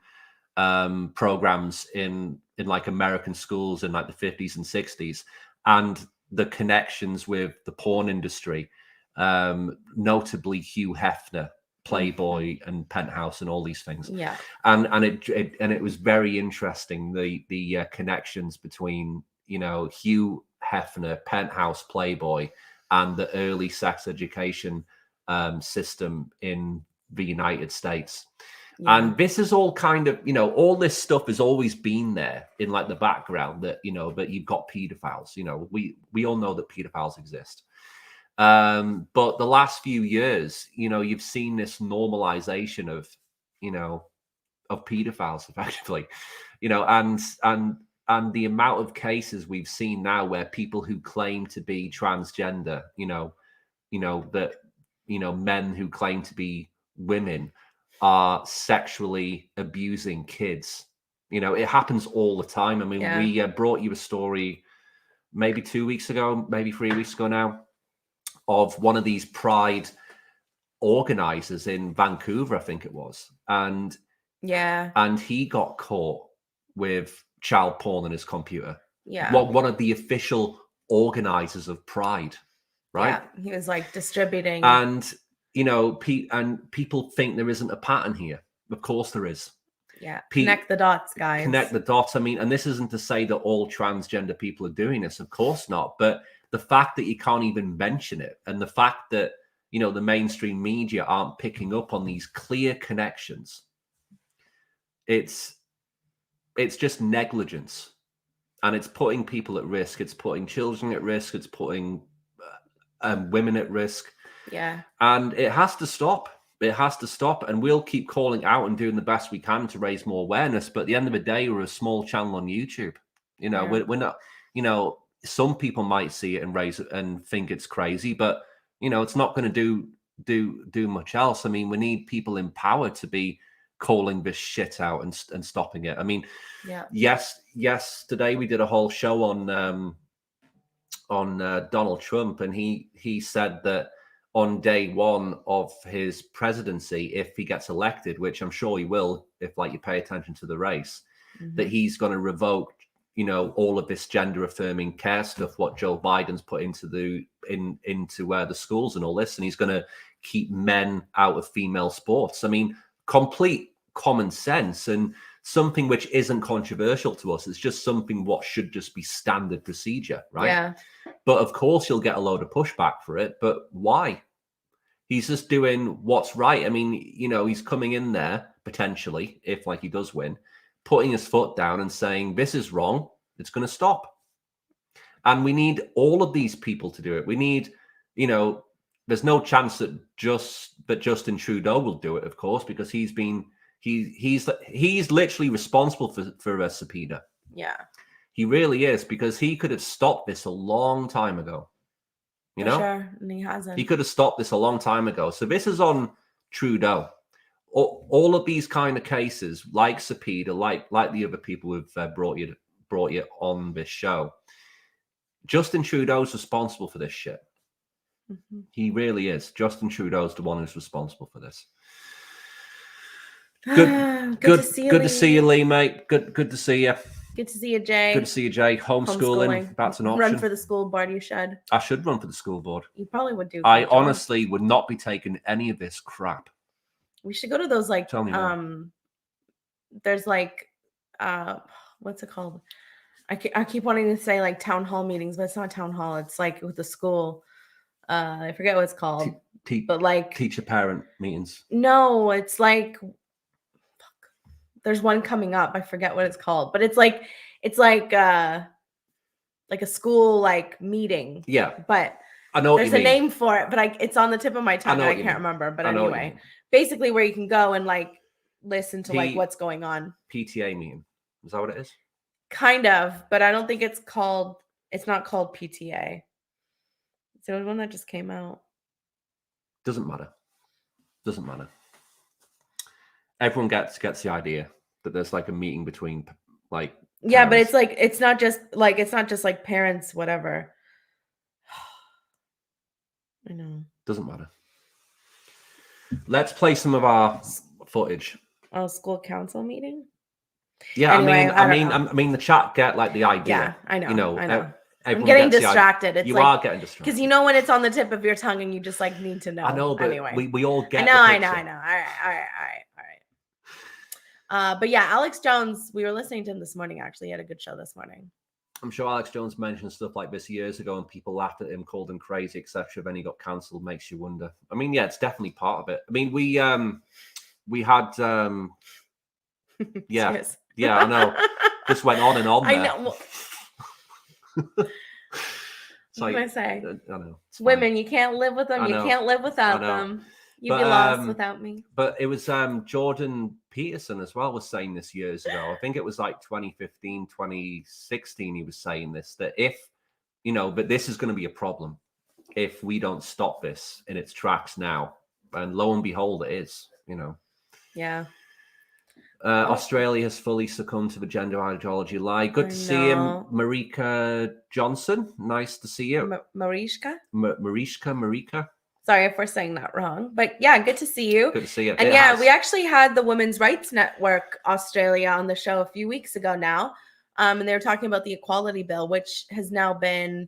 programs in like American schools in like the 50s and 60s, and the connections with the porn industry, notably Hugh Hefner, Playboy and Penthouse and all these things. Yeah. And it was very interesting, the connections between, you know, Hugh Hefner, Penthouse, Playboy, and the early sex education system in the United States. Yeah. And this is all kind of, you know, all this stuff has always been there in like the background, that, you know, that you've got pedophiles, you know, we all know that pedophiles exist. But the last few years, you know, you've seen this normalization of, you know, of pedophiles effectively, you know, and the amount of cases we've seen now where people who claim to be transgender, men who claim to be women are sexually abusing kids. You know, it happens all the time. I mean, we brought you a story maybe 2 weeks ago, maybe 3 weeks ago now, of one of these pride organizers in Vancouver, I think it was. And he got caught with child porn on his computer. Yeah. One of the official organizers of Pride, right? Yeah, he was like distributing. And, you know, people think there isn't a pattern here. Of course there is. Yeah. Connect the dots, guys. Connect the dots. I mean, and this isn't to say that all transgender people are doing this. Of course not. But the fact that you can't even mention it, and the fact that, you know, the mainstream media aren't picking up on these clear connections, it's it's just negligence, and it's putting people at risk. It's putting children at risk. It's putting women at risk. Yeah. And it has to stop. It has to stop. And we'll keep calling out and doing the best we can to raise more awareness. But at the end of the day, we're a small channel on YouTube. You know, we're not, you know, some people might see it and raise it and think it's crazy, but you know, it's not going to do much else. I mean, we need people in power to be calling this shit out and stopping it. I mean, yes, today we did a whole show on Donald Trump, and he said that on day one of his presidency, if he gets elected, which I'm sure he will, if like you pay attention to the race, that he's going to revoke, you know, all of this gender affirming care stuff, what Joe Biden's put into the schools and all this, and he's going to keep men out of female sports. I mean, complete common sense and something which isn't controversial to us. It's just something what should just be standard procedure, right? Yeah. But of course, you'll get a load of pushback for it. But why? He's just doing what's right. I mean, you know, he's coming in there potentially, if like he does win, putting his foot down and saying, this is wrong. It's going to stop. And we need all of these people to do it. We need, you know, there's no chance that Justin Trudeau will do it, of course, because he's literally responsible for Cepeda. Yeah. He really is, because he could have stopped this a long time ago. You know, sure. And he hasn't. He could have stopped this a long time ago. So this is on Trudeau. All of these kind of cases, like Cepeda, like the other people who've brought you on this show, Justin Trudeau's responsible for this shit. He really is. Justin Trudeau's the one who's responsible for this. Good to see you, Lee, mate. Good to see you. Good to see you, Jay. Good to see you, Jay. Homeschooling. That's an option. Run for the school board, you should. I should run for the school board. You probably would do. I honestly would not be taking any of this crap. We should go to those, like, Tell me more. There's like, what's it called? I keep wanting to say like town hall meetings, but it's not town hall. It's like with the school. I forget what it's called. But like teacher parent meetings. No, it's like, there's one coming up. I forget what it's called, but it's like a school like meeting. Yeah. But I know there's a name for it, but it's on the tip of my tongue. I can't remember. But anyway, basically where you can go and like listen to like what's going on. PTA meeting. Is that what it is? Kind of, but I don't think it's not called PTA. So the one that just came out. Doesn't matter. Everyone gets the idea that there's like a meeting between like yeah, but it's like it's not just like parents, whatever. I know. Doesn't matter. Let's play some of our footage. Oh, school council meeting? Yeah, anyway, I mean the chat get like the idea. Yeah, I know. You know, I know. I'm getting distracted. You are getting distracted. Because you know when it's on the tip of your tongue and you just like need to know. I know, but anyway. we all get I know. All right. But yeah, Alex Jones, we were listening to him this morning, actually. He had a good show this morning. I'm sure Alex Jones mentioned stuff like this years ago and people laughed at him, called him crazy, etc. Then he got cancelled. Makes you wonder. I mean, yeah, it's definitely part of it. I mean, we had yeah. Yeah, I know. Just went on and on there. I know. What can I say? I know. Women, you can't live with them. You can't live without them. You'd be lost without me. But it was Jordan Peterson as well was saying this years ago. I think it was like 2015, 2016. He was saying this, that if, you know, but this is going to be a problem if we don't stop this in its tracks now. And lo and behold, it is, you know. Yeah. Australia has fully succumbed to the gender ideology lie. Good to see him. Marika Johnson. Nice to see you. Marishka? Marika. Sorry if we're saying that wrong. But yeah, good to see you. Good to see you. And we actually had the Women's Rights Network Australia on the show a few weeks ago now. And they were talking about the equality bill, which has now been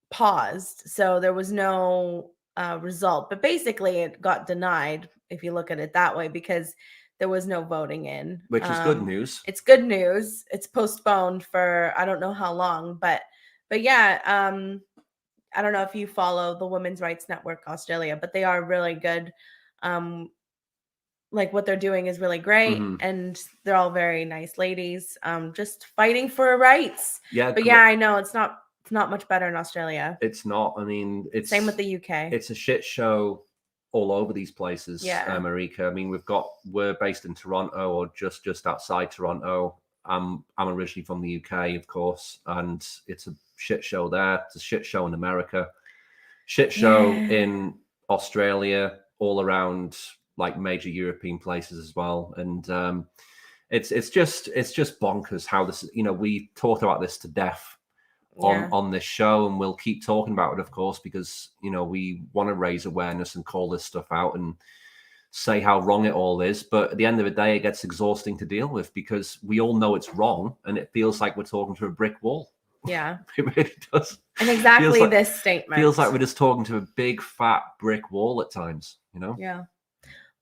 paused. So there was no result. But basically it got denied, if you look at it that way, because there was no voting in. Which is good news. It's good news. It's postponed for I don't know how long. But yeah, I don't know if you follow the Women's Rights Network Australia, but they are really good. like what they're doing is really great, and they're all very nice ladies, just fighting for rights. Yeah, but yeah, I know it's not much better in Australia. It's not. I mean, it's same with the UK. It's a shit show all over these places. Yeah. Marika. I mean, we're based in Toronto, or just outside Toronto. I'm originally from the UK, of course, and it's a shit show there. It's a shit show in America, shit show in Australia, all around like major European places as well. And it's just bonkers how this. We talked about this to death on this show, and we'll keep talking about it, of course, because we want to raise awareness and call this stuff out and say how wrong it all is. But at the end of the day, it gets exhausting to deal with because we all know it's wrong, and it feels like we're talking to a brick wall. Yeah, it really does. And exactly this statement feels like we're just talking to a big fat brick wall at times. Yeah.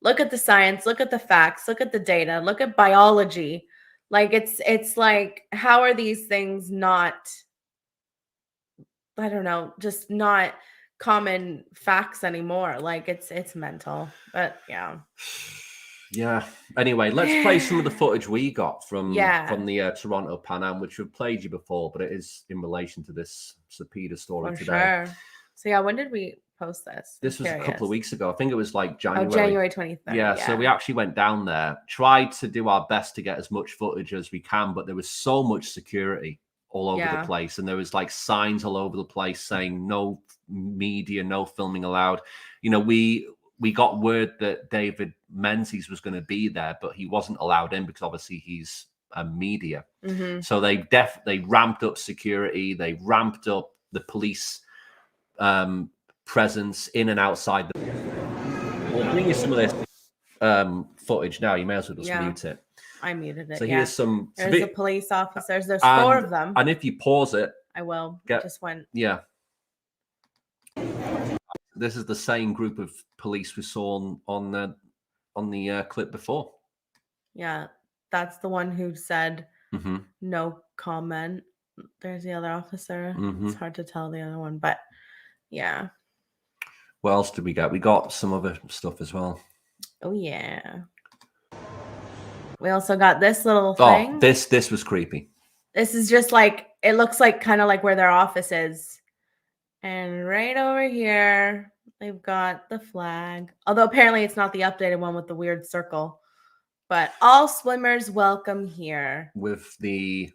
Look at the science, look at the facts, look at the data, look at biology. Like it's like, how are these things not, I don't know, just not common facts anymore? Like it's mental. But yeah. Anyway, let's play some of the footage we got from the Toronto Pan Am, which we've played you before, but it is in relation to this Cepeda story today. Sure. So when did we post this? This was a couple of weeks ago. I think it was like January. Oh, January 23rd. Yeah, so we actually went down there, tried to do our best to get as much footage as we can, but there was so much security all over the place, and there was like signs all over the place saying no media, no filming allowed. We got word that David Menzies was going to be there, but he wasn't allowed in because obviously he's a media. So they ramped up security. They ramped up the police presence in and outside. We'll bring you some of this footage now. You may as well just mute it. I muted it. So here's some. There's the police officers. There's 4 of them. And if you pause it, I will. Just went. Yeah. This is the same group of police we saw on the clip before. Yeah, that's the one who said no comment. There's the other officer. It's hard to tell the other one, but yeah. What else did we get? We got some other stuff as well. Oh yeah. We also got this little thing. Oh, this was creepy. This is just like, it looks like kind of like where their office is. And right over here, they've got the flag. Although apparently it's not the updated one with the weird circle. But all swimmers welcome here. With the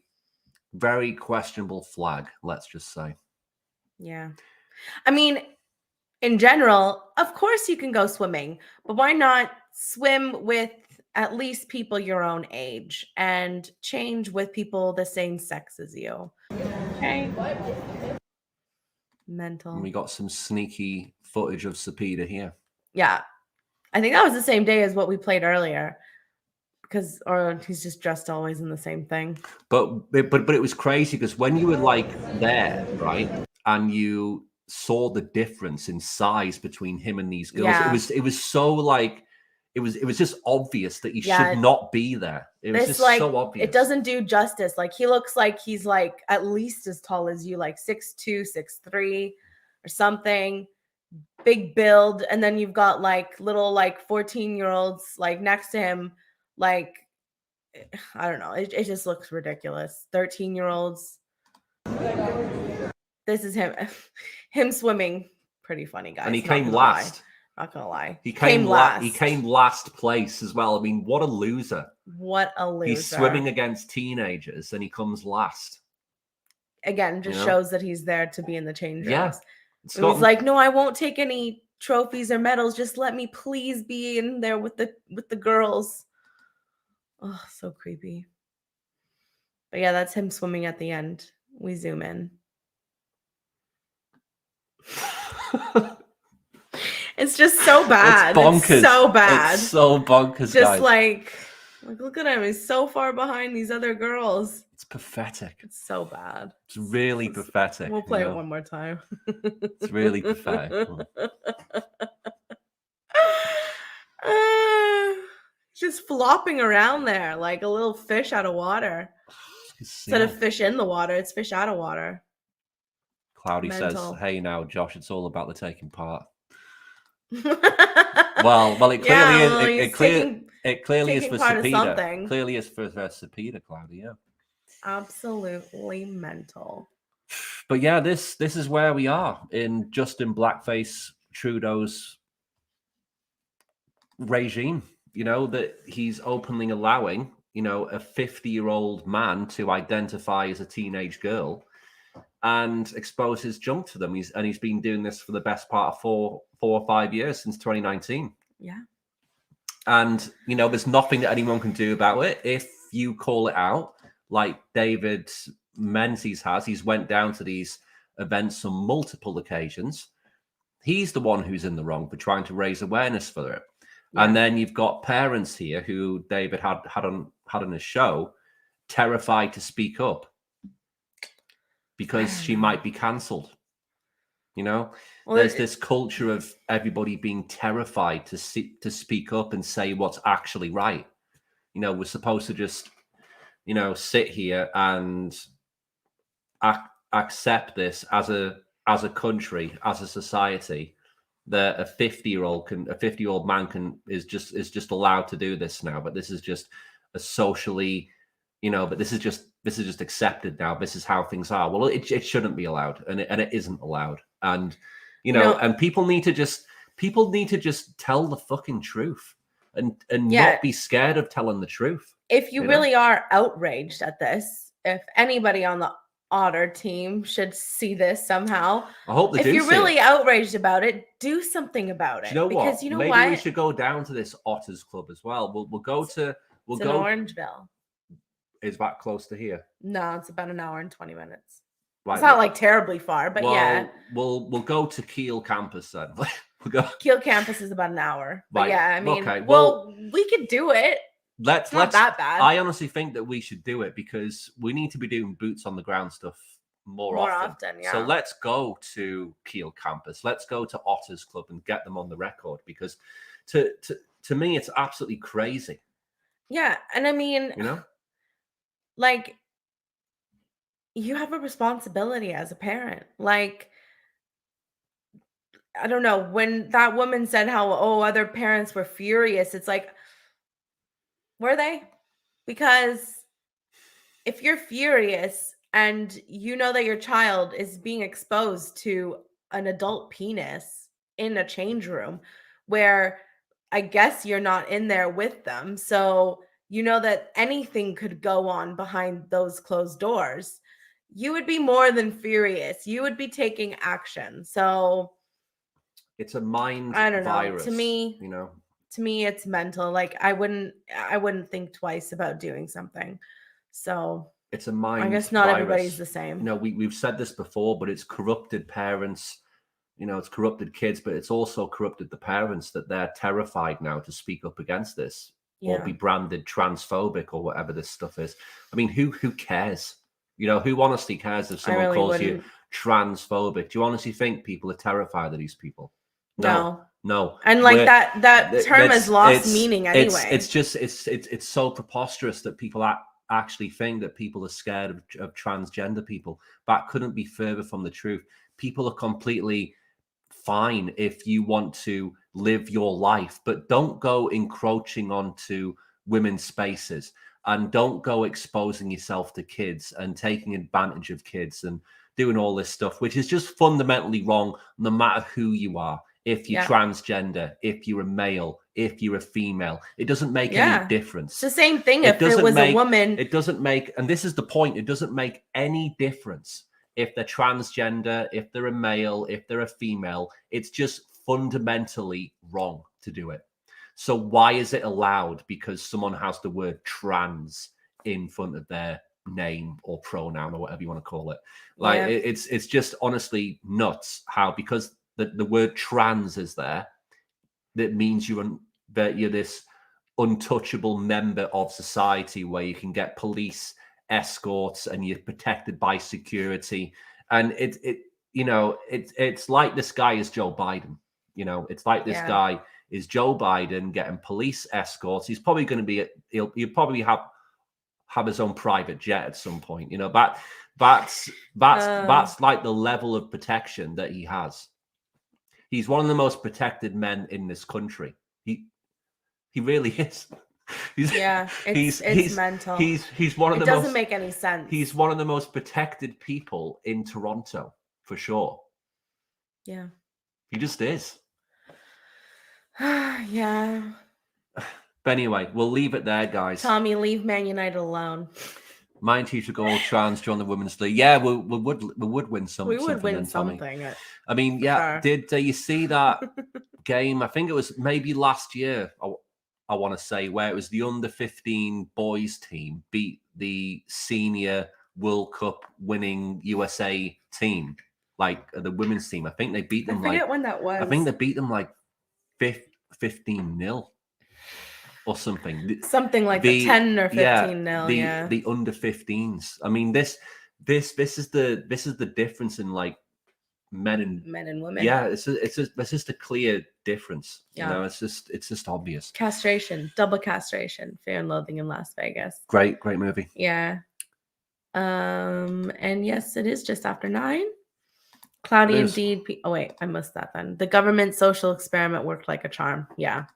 very questionable flag, let's just say. Yeah. I mean, in general, of course you can go swimming. But why not swim with at least people your own age and change with people the same sex as you? Okay. Mental. And we got some sneaky footage of Cepeda here. Yeah. I think that was the same day as what we played earlier. Or he's just dressed always in the same thing. But it was crazy because when you were like there, right, and you saw the difference in size between him and these girls, it was so like it was just obvious that he should not be there. It was just like, so obvious. It doesn't do justice. Like he looks like he's like at least as tall as you, like 6'2", 6'3", or something. Big build, and then you've got like little like 14-year-olds like next to him. Like, I don't know. It just looks ridiculous. 13-year-olds. This is him swimming. Pretty funny, guys. And he came last. Not gonna lie. He came last. He came last place as well. I mean, what a loser. What a loser. He's swimming against teenagers and he comes last. Again, just shows that he's there to be in the change rooms. Yeah. He's like, no, I won't take any trophies or medals. Just let me please be in there with the girls. Oh, so creepy. But yeah, that's him swimming at the end. We zoom in. It's just so bad. It's bonkers. It's so bad. It's so bonkers, just guys. like look at him. He's so far behind these other girls. It's pathetic. It's so bad. It's really pathetic. We'll play it one more time. It's really pathetic. Just flopping around there like a little fish out of water. Instead of fish in the water, it's fish out of water. Cloudy says, "Hey, now, Josh, it's all about the taking part." well, it clearly is. It clearly is taking for part of Cepeda. something. Clearly is for Cepeda, Claudia. Absolutely mental. But yeah, this is where we are in Justin Blackface Trudeau's regime. You know, that he's openly allowing, you know, a 50-year-old man to identify as a teenage girl and expose his junk to them. He's been doing this for the best part of 4 or 5 years, since 2019. Yeah. And, you know, there's nothing that anyone can do about it. If you call it out, like David Menzies has, he's went down to these events on multiple occasions. He's the one who's in the wrong for trying to raise awareness for it. Yeah. And then you've got parents here who David had on his show, terrified to speak up because she might be cancelled. You know, well, there's this culture of everybody being terrified to speak up and say what's actually right. You know, we're supposed to just, you know, sit here and accept this as a country, as a society, that a 50-year-old man is just allowed to do this now. But this is just a socially, you know, but this is just accepted now. This is how things are. Well, it shouldn't be allowed, and it isn't allowed. And, you know, and people need to just tell the fucking truth and not be scared of telling the truth. If you really are outraged at this, if anybody on the Otter team should see this somehow, I hope they do. If you're really outraged about it, do something about it. Do you know because what? You know Maybe we should go down to this Otters Club as well. We'll go to in Orangeville. Is that close to here? No, it's about an hour and 20 minutes. Right, it's not like terribly far, but yeah. We'll go to Kiel campus then. Kiel campus is about an hour. But right. Yeah, I mean, okay. Well, we could do it. Let's not that bad. I honestly think that we should do it because we need to be doing boots on the ground stuff more often. Yeah. So let's go to Kiel campus. Let's go to Otters Club and get them on the record, because to me it's absolutely crazy. Yeah, and I mean, you know, like, you have a responsibility as a parent. Like, I don't know, when that woman said how, other parents were furious, it's like, were they? Because if you're furious and you know that your child is being exposed to an adult penis in a change room where I guess you're not in there with them, so you know that anything could go on behind those closed doors, you would be more than furious. You would be taking action. So it's a mind I don't virus. Know. To me, it's mental. Like I wouldn't think twice about doing something. So it's a mind. I guess not virus. Everybody's the same. You know, we've said this before, but it's corrupted parents. You know, it's corrupted kids, but it's also corrupted the parents, that they're terrified now to speak up against this or be branded transphobic or whatever this stuff is. I mean, who cares? You know, who honestly cares if someone calls you transphobic? Do you honestly think people are terrified of these people? No. And like that term has lost meaning anyway. It's so preposterous that people actually think that people are scared of transgender people. That couldn't be further from the truth. People are completely fine if you want to live your life, but don't go encroaching onto women's spaces, and don't go exposing yourself to kids and taking advantage of kids and doing all this stuff, which is just fundamentally wrong, no matter who you are. If you're transgender, if you're a male, if you're a female, it doesn't make any difference. It's the same thing if it was a woman. It doesn't make, and this is the point, it doesn't make any difference if they're transgender, if they're a male, if they're a female. It's just fundamentally wrong to do it. So why is it allowed? Because someone has the word trans in front of their name or pronoun or whatever you want to call it. Like it's just honestly nuts how, because the word trans is there, that means you're this untouchable member of society where you can get police escorts and you're protected by security. And it's like this guy is Joe Biden. You know, it's like this guy is Joe Biden getting police escorts. He's probably going to be he'll probably have his own private jet at some point. You know, that's like the level of protection that he has. He's one of the most protected men in this country. He really is. Yeah, it's mental. He's one of It the doesn't most. make any sense. He's one of the most protected people in Toronto, for sure. Yeah. He just is. Yeah. But anyway, we'll leave it there, guys. Tommy, leave Man United alone. Mind you should go all trans join the women's league. Yeah, we would win some. We would win Tommy. something. I mean, yeah. Sure. Did you see that game? I think it was maybe last year. I want to say where it was the under-15 boys team beat the senior World Cup winning USA team, like the women's team. I think they beat them. I forget when that was. I think they beat them like 15-0. Or something. Something like the 10 or 15-0. Yeah. The under 15s. I mean, this is the difference in like men and women. Yeah, it's just a clear difference. Yeah. You know, it's just obvious. Castration, double castration, Fear and Loathing in Las Vegas. Great movie. Yeah. And yes, it is just after 9. Cloudy indeed. Oh wait, I missed that then. The government social experiment worked like a charm. Yeah.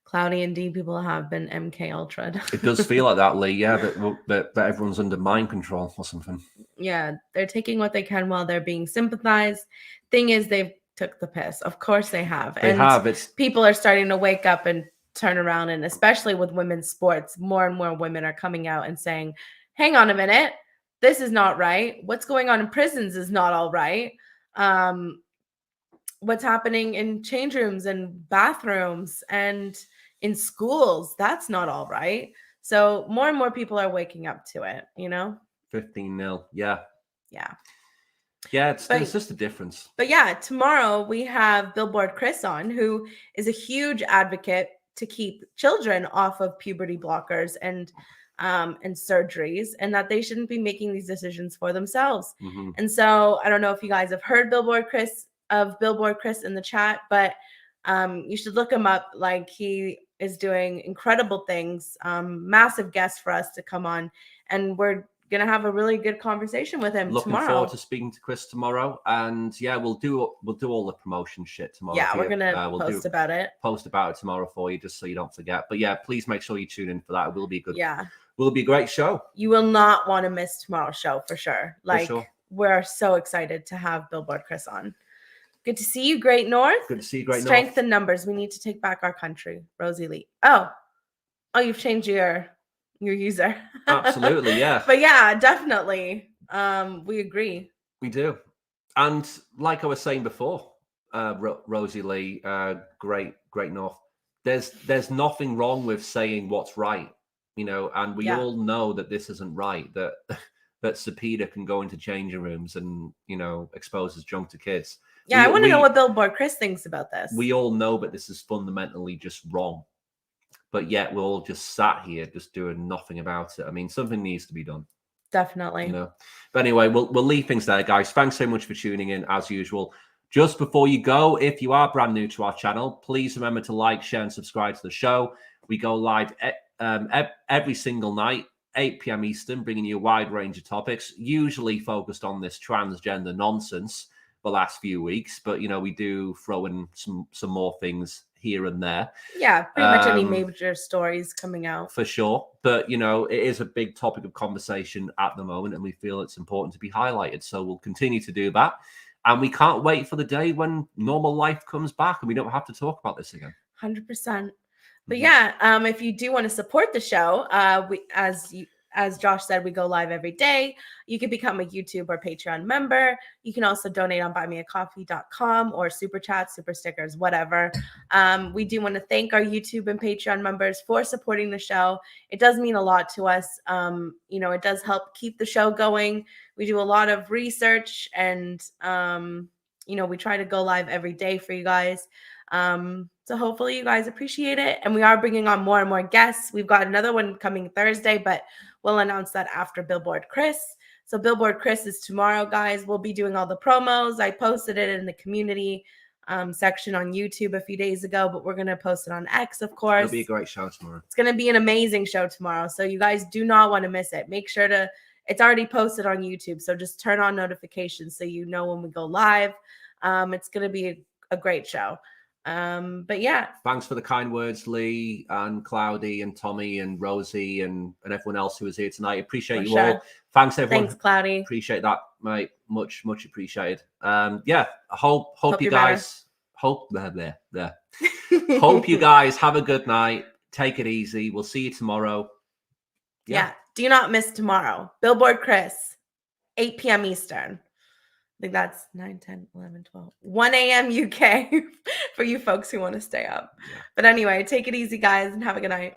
Cloudy indeed, people have been MK Ultra. It does feel like that, Lee. Yeah, that everyone's under mind control or something. Yeah, they're taking what they can while they're being sympathized. Thing is, they've took the piss. Of course they have. People are starting to wake up and turn around, and especially with women's sports, more and more women are coming out and saying, hang on a minute, this is not right. What's going on in prisons is not all right. What's happening in change rooms and bathrooms and in schools, that's not all right. So more and more people are waking up to it, you know? 15-0. Yeah. Yeah. Yeah, it's just a difference. But yeah, tomorrow we have Billboard Chris on, who is a huge advocate to keep children off of puberty blockers and surgeries, and that they shouldn't be making these decisions for themselves. Mm-hmm. And so I don't know if you guys have heard Billboard Chris in the chat, but you should look him up. Like, he is doing incredible things, massive guest for us to come on, and we're gonna have a really good conversation with him Looking tomorrow. forward to speaking to Chris tomorrow, and yeah, we'll do all the promotion shit tomorrow. Yeah, we're gonna post about it tomorrow for you, just so you don't forget. But yeah, please make sure you tune in for that. It will be a good. Yeah, will be a great show. You will not want to miss tomorrow's show for sure. We're so excited to have Billboard Chris on. Good to see you, Great North. Good to see you, Great North. Strength in numbers. We need to take back our country. Rosie Lee. Oh, you've changed your user. Absolutely, yeah. But yeah, definitely. We agree. We do. And like I was saying before, Rosie Lee, Great North, there's nothing wrong with saying what's right, you know, and we all know that this isn't right, that Cepeda can go into changing rooms and, you know, expose his junk to kids. Yeah, I want to know what Billboard Chris thinks about this. We all know that this is fundamentally just wrong. But yet we're all just sat here just doing nothing about it. I mean, something needs to be done. Definitely. You know. But anyway, we'll leave things there, guys. Thanks so much for tuning in, as usual. Just before you go, if you are brand new to our channel, please remember to like, share, and subscribe to the show. We go live every single night, 8 p.m. Eastern, bringing you a wide range of topics, usually focused on this transgender nonsense the last few weeks. But, you know, we do throw in some more things here and there. Yeah, pretty much any major stories coming out. For sure. But, you know, it is a big topic of conversation at the moment, and we feel it's important to be highlighted. So we'll continue to do that. And we can't wait for the day when normal life comes back and we don't have to talk about this again. 100%. But yeah, if you do want to support the show, as Josh said, we go live every day. You can become a YouTube or Patreon member. You can also donate on buymeacoffee.com or super chat, super stickers, whatever. We do want to thank our YouTube and Patreon members for supporting the show. It does mean a lot to us. You know, it does help keep the show going. We do a lot of research and, you know, we try to go live every day for you guys. So hopefully you guys appreciate it. And we are bringing on more and more guests. We've got another one coming Thursday, but we'll announce that after Billboard Chris. So Billboard Chris is tomorrow, guys. We'll be doing all the promos. I posted it in the community section on YouTube a few days ago, but we're going to post it on X, of course. It'll be a great show tomorrow. It's going to be an amazing show tomorrow. So you guys do not want to miss it. Make sure it's already posted on YouTube. So just turn on notifications so you know when we go live. It's going to be a great show. But yeah, thanks for the kind words, Lee and Cloudy and Tommy and Rosie and everyone else who was here tonight. Appreciate you all. Thanks everyone. Thanks, Cloudy. Appreciate that, mate. Much appreciated. Yeah, I hope you guys hope you guys have a good night. Take it easy. We'll see you tomorrow. Yeah. Do not miss tomorrow. Billboard Chris, 8 p.m. Eastern. I think that's 9, 10, 11, 12, 1 a.m. UK for you folks who want to stay up. Yeah. But anyway, take it easy, guys, and have a good night.